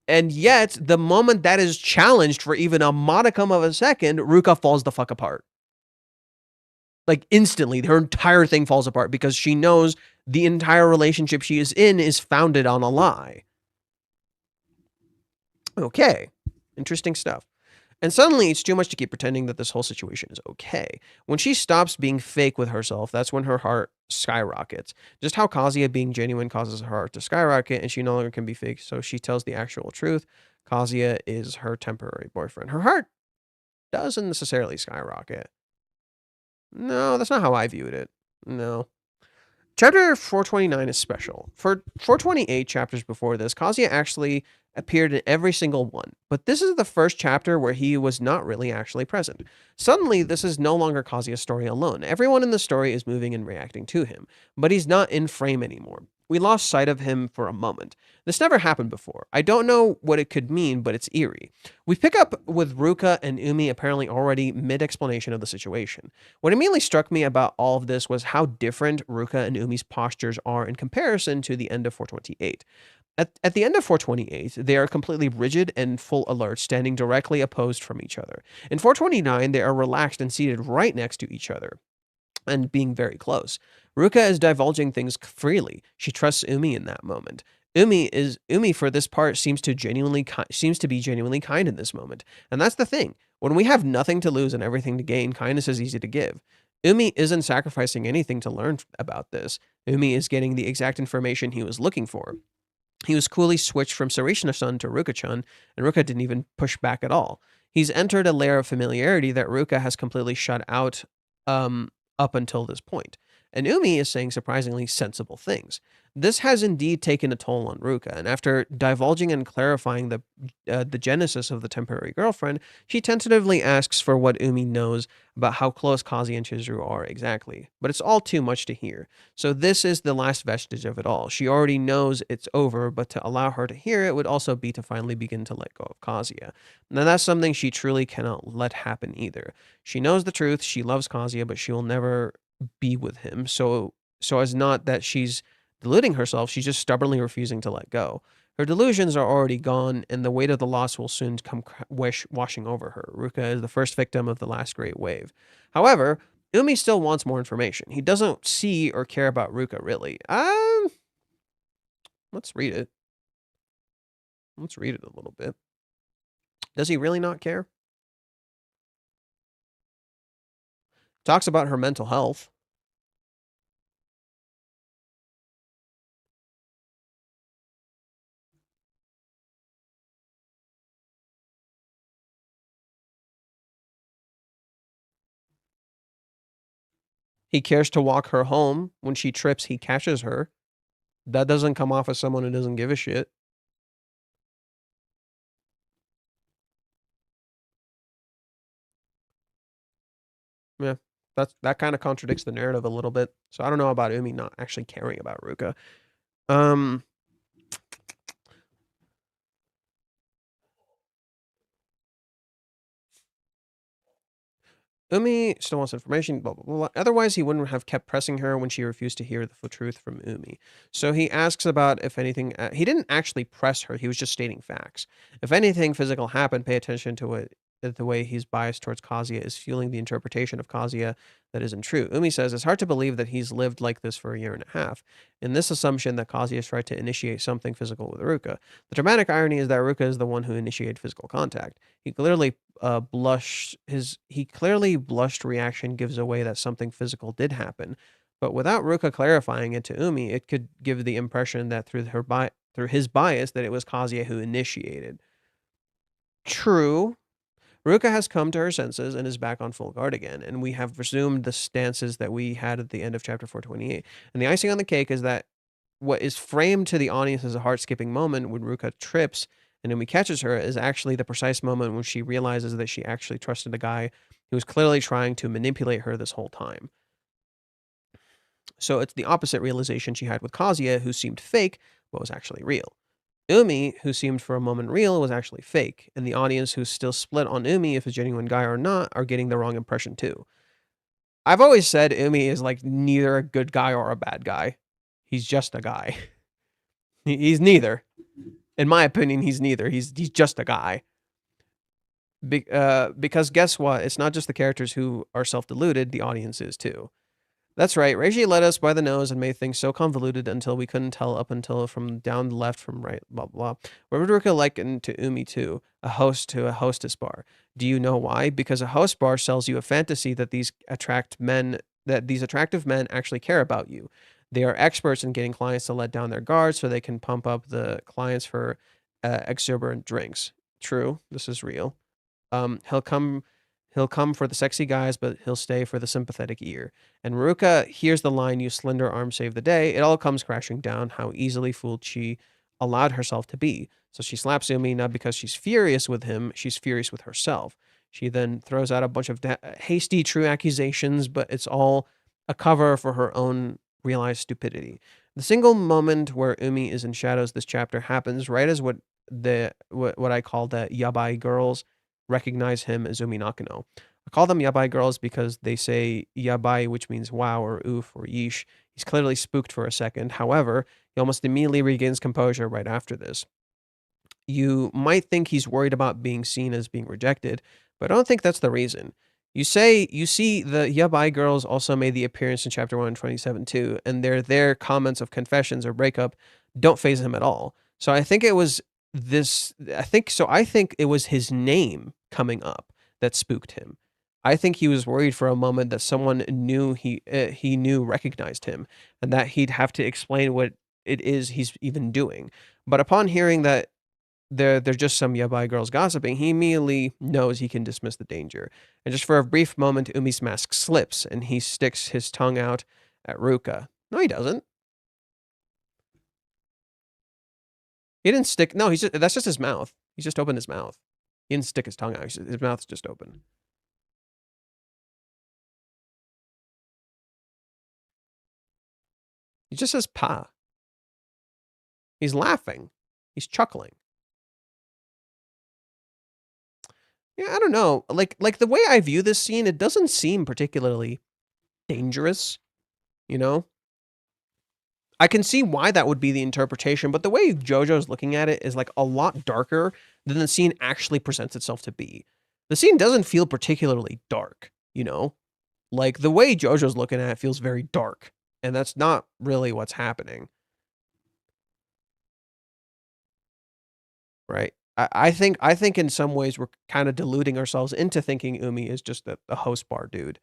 And yet, the moment that is challenged for even a modicum of a second, Ruka falls the fuck apart. Like instantly, her entire thing falls apart because she knows the entire relationship she is in is founded on a lie. Okay, interesting stuff. And suddenly, it's too much to keep pretending that this whole situation is okay. When she stops being fake with herself, that's when her heart skyrockets. Just how Kazuya being genuine causes her heart to skyrocket, and she no longer can be fake, so she tells the actual truth. Kazuya is her temporary boyfriend. Her heart doesn't necessarily skyrocket. No, that's not how I viewed it. No. Chapter 429 is special. For 428 chapters before this, Kazuya actually appeared in every single one, but this is the first chapter where he was not really actually present. Suddenly, this is no longer Kazuya's story alone. Everyone in the story is moving and reacting to him, but he's not in frame anymore. We lost sight of him for a moment. This never happened before. I don't know what it could mean, but it's eerie. We pick up with Ruka and Umi apparently already mid-explanation of the situation. What immediately struck me about all of this was how different Ruka and Umi's postures are in comparison to the end of 428. At the end of 428, they are completely rigid and full alert, standing directly opposed from each other. In 429, they are relaxed and seated right next to each other and being very close. Ruka is divulging things freely. She trusts Umi in that moment. Umi for this part seems to be genuinely kind in this moment. And that's the thing. When we have nothing to lose and everything to gain, kindness is easy to give. Umi isn't sacrificing anything to learn about this. Umi is getting the exact information he was looking for. He was coolly switched from Sarishina-san to Ruka-chan, and Ruka didn't even push back at all. He's entered a layer of familiarity that Ruka has completely shut out up until this point. And Umi is saying surprisingly sensible things. This has indeed taken a toll on Ruka, and after divulging and clarifying the genesis of the temporary girlfriend, she tentatively asks for what Umi knows about how close Kazi and Chizuru are exactly. But it's all too much to hear. So this is the last vestige of it all. She already knows it's over, but to allow her to hear it would also be to finally begin to let go of Kazuya. Now that's something she truly cannot let happen either. She knows the truth, she loves Kazuya, but she will never be with him. So as not that she's deluding herself, she's just stubbornly refusing to let go. Her delusions are already gone, and the weight of the loss will soon come washing over her. Ruka is the first victim of the last great wave. However, Umi still wants more information. He doesn't see or care about Ruka, really. Let's read it. Let's read it a little bit. Does he really not care? Talks about her mental health. He cares to walk her home. When she trips, he catches her. That doesn't come off as someone who doesn't give a shit. Yeah, that kind of contradicts the narrative a little bit. So I don't know about Umi not actually caring about Ruka. Um, Umi still wants information, blah, blah, blah. Otherwise, he wouldn't have kept pressing her when she refused to hear the full truth from Umi. So he asks about if anything. He didn't actually press her. He was just stating facts. If anything physical happened, pay attention to what the way he's biased towards Kazuya is fueling the interpretation of Kazuya that isn't true. Umi says it's hard to believe that he's lived like this for a year and a half. In this assumption that Kazuya tried to initiate something physical with Ruka. The dramatic irony is that Ruka is the one who initiated physical contact. He clearly blushed reaction gives away that something physical did happen, but without Ruka clarifying it to Umi, it could give the impression that through his bias that it was Kazuya who initiated. True. Ruka has come to her senses and is back on full guard again, and we have resumed the stances that we had at the end of chapter 428. And the icing on the cake is that what is framed to the audience as a heart-skipping moment when Ruka trips and Umi catches her is actually the precise moment when she realizes that she actually trusted a guy who was clearly trying to manipulate her this whole time. So it's the opposite realization she had with Kazuya, who seemed fake, but was actually real. Umi, who seemed for a moment real, was actually fake, and the audience who's still split on Umi if a genuine guy or not are getting the wrong impression too. I've always said Umi is like neither a good guy or a bad guy. He's just a guy. He's neither. In my opinion, he's neither. He's just a guy. Because guess what? It's not just the characters who are self-deluded, the audience is too. That's right. Reiji led us by the nose and made things so convoluted until we couldn't tell up until from down the left from right, blah, blah. Where would Ruka liken to Umi too? A host to a hostess bar. Do you know why? Because a host bar sells you a fantasy that these attractive men actually care about you. They are experts in getting clients to let down their guards so they can pump up the clients for exuberant drinks. True, this is real. He'll come for the sexy guys, but he'll stay for the sympathetic ear. And Ruka hears the line, "You slender arm save the day." It all comes crashing down. How easily fooled she allowed herself to be. So she slaps Umi not because she's furious with him, she's furious with herself. She then throws out a bunch of hasty, true accusations, but it's all a cover for her own realized stupidity. The single moment where Umi is in shadows this chapter happens right as what I call the yabai girls recognize him as Umi Nakano. I call them yabai girls because they say yabai, which means wow or oof or yeesh. He's clearly spooked for a second. However, he almost immediately regains composure right after this. You might think he's worried about being seen as being rejected, but I don't think that's the reason. You see the yabai girls also made the appearance in chapter 127 too, and their comments of confessions or breakup don't faze him at all. So I think it was I think it was his name coming up that spooked him. I think he was worried for a moment that someone recognized him, and that he'd have to explain what it is he's even doing. But upon hearing that they're just some yabai girls gossiping, he immediately knows he can dismiss the danger. And just for a brief moment, Umi's mask slips, and he sticks his tongue out at Ruka. No, he doesn't. He didn't stick. No, that's just his mouth. He's just opened his mouth. He didn't stick his tongue out. His mouth's just open. He just says pa. He's laughing. He's chuckling. Yeah, I don't know. Like the way I view this scene, it doesn't seem particularly dangerous, you know? I can see why that would be the interpretation, but the way JoJo's looking at it is like a lot darker than the scene actually presents itself to be. The scene doesn't feel particularly dark, you know? Like the way JoJo's looking at it feels very dark, and that's not really what's happening. Right? I think in some ways we're kind of deluding ourselves into thinking Umi is just a host bar dude,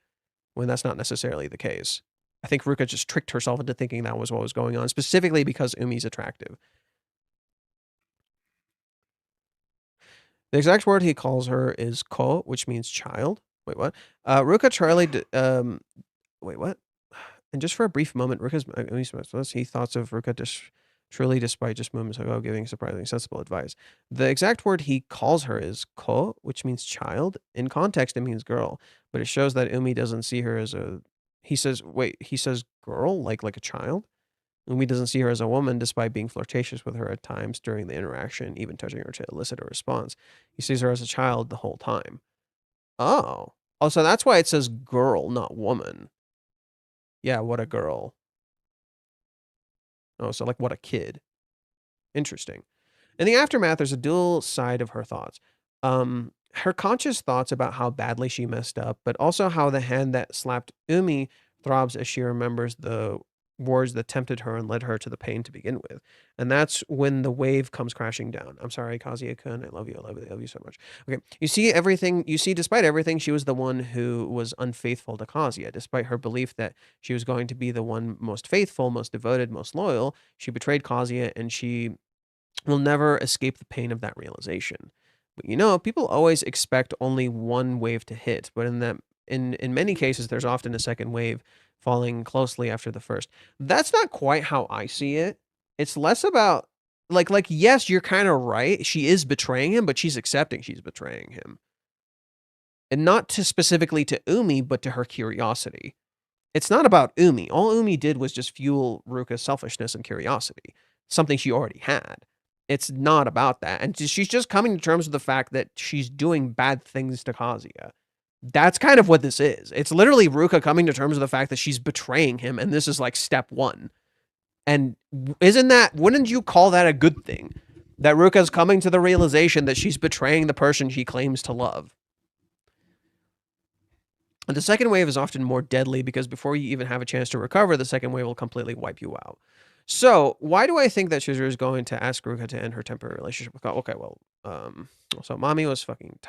when that's not necessarily the case. I think Ruka just tricked herself into thinking that was what was going on, specifically because Umi's attractive. The exact word he calls her is ko, which means child. Wait, what? Ruka Charlie. Wait, what? And just for a brief moment, he thoughts of Ruka truly despite just moments ago giving surprisingly sensible advice. The exact word he calls her is ko, which means child. In context, it means girl, but it shows that Umi doesn't see her as a. He says girl, like a child. Umi doesn't see her as a woman despite being flirtatious with her at times during the interaction, even touching her to elicit a response. He sees her as a child the whole time. Oh. Also, that's why it says girl, not woman. Yeah, what a girl. Oh, so like what a kid. Interesting. In the aftermath, there's a dual side of her thoughts. Her conscious thoughts about how badly she messed up, but also how the hand that slapped Umi throbs as she remembers the words that tempted her and led her to the pain to begin with. And that's when the wave comes crashing down. I'm sorry, Kazuya-kun. I love you. I love you. I love you so much. Okay. You see everything. You see, despite everything, she was the one who was unfaithful to Kazuya. Despite her belief that she was going to be the one most faithful, most devoted, most loyal, she betrayed Kazuya, and she will never escape the pain of that realization. But people always expect only one wave to hit, but in many cases there's often a second wave following closely after the first. That's not quite how I see it. It's less about like yes, you're kind of right. She is betraying him, but she's accepting she's betraying him. And not to specifically to Umi, but to her curiosity. It's not about Umi. All Umi did was just fuel Ruka's selfishness and curiosity, something she already had. It's not about that. And she's just coming to terms with the fact that she's doing bad things to Kazuya. That's kind of what this is. It's literally Ruka coming to terms with the fact that she's betraying him, and this is like step one. And wouldn't you call that a good thing? That Ruka's coming to the realization that she's betraying the person she claims to love. And the second wave is often more deadly because before you even have a chance to recover, the second wave will completely wipe you out. So why do I think that Chizuru is going to ask Ruka to end her temporary relationship with Okay, well, so Mami was fucking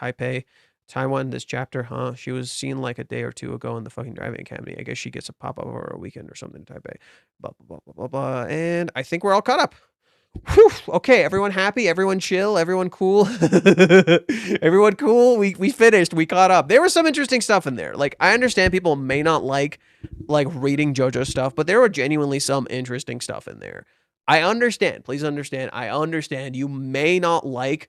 Taiwan this chapter, huh? She was seen like a day or two ago in the fucking driving academy. I guess she gets a pop-up over a weekend or something in Taipei. Blah, blah, blah, blah, blah, blah. And I think we're all caught up. Whew, okay, everyone happy, everyone chill, everyone cool. Everyone cool. We finished, we caught up. There was some interesting stuff in there. Like I understand people may not like reading JoJo stuff, but there were genuinely some interesting stuff in there. I understand. Please understand. I understand you may not like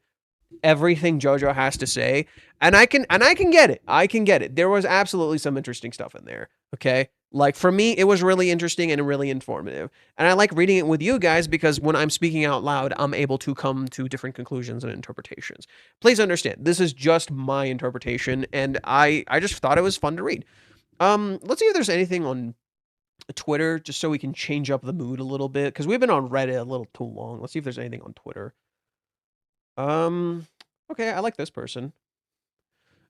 everything JoJo has to say, and I can get it. I can get it. There was absolutely some interesting stuff in there. Okay? Like for me, it was really interesting and really informative. And I like reading it with you guys because when I'm speaking out loud, I'm able to come to different conclusions and interpretations. Please understand, this is just my interpretation, and I just thought it was fun to read. Let's see if there's anything on Twitter, just so we can change up the mood a little bit, because we've been on Reddit a little too long. Let's see if there's anything on Twitter. Okay, I like this person.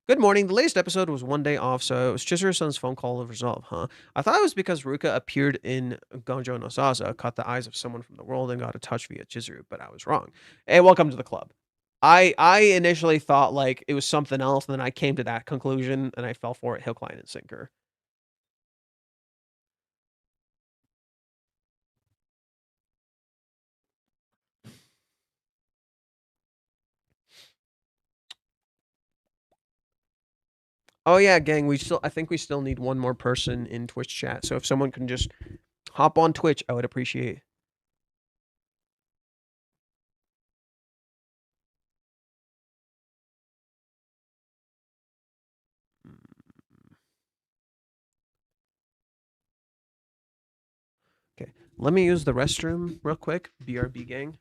Good morning. The latest episode was one day off, so it was Chizuru-san's phone call of resolve, huh? I thought it was because Ruka appeared in Gonjo no Zaza, caught the eyes of someone from the world, and got a touch via Chizuru, but I was wrong. Hey, welcome to the club. I initially thought like it was something else, and then I came to that conclusion, and I fell for it, hook, line, and sinker. Oh yeah, gang, I think we still need one more person in Twitch chat. So if someone can just hop on Twitch, I would appreciate. Okay, let me use the restroom real quick. BRB gang.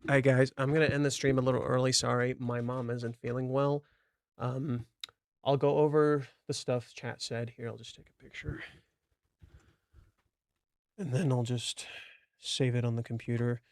All right, guys, I'm gonna end the stream a little early. Sorry, my mom isn't feeling well. Um, I'll go over the stuff chat said. Here, I'll just take a picture, and then I'll just save it on the computer.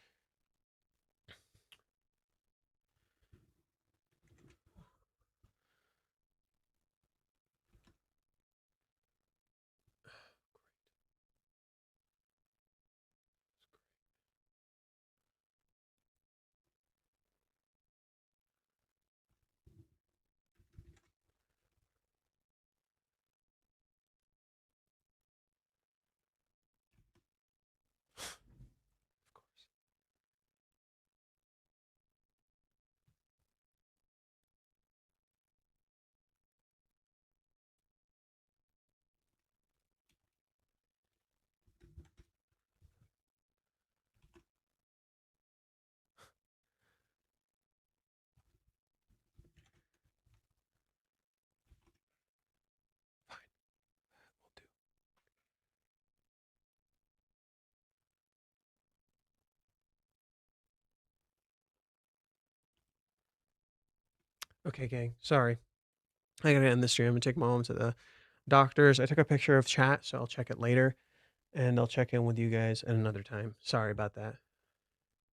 Fine, we'll do. Okay, gang. Sorry, I gotta end the stream and take my mom to the doctors. I took a picture of chat, so I'll check it later, and I'll check in with you guys at another time. Sorry about that.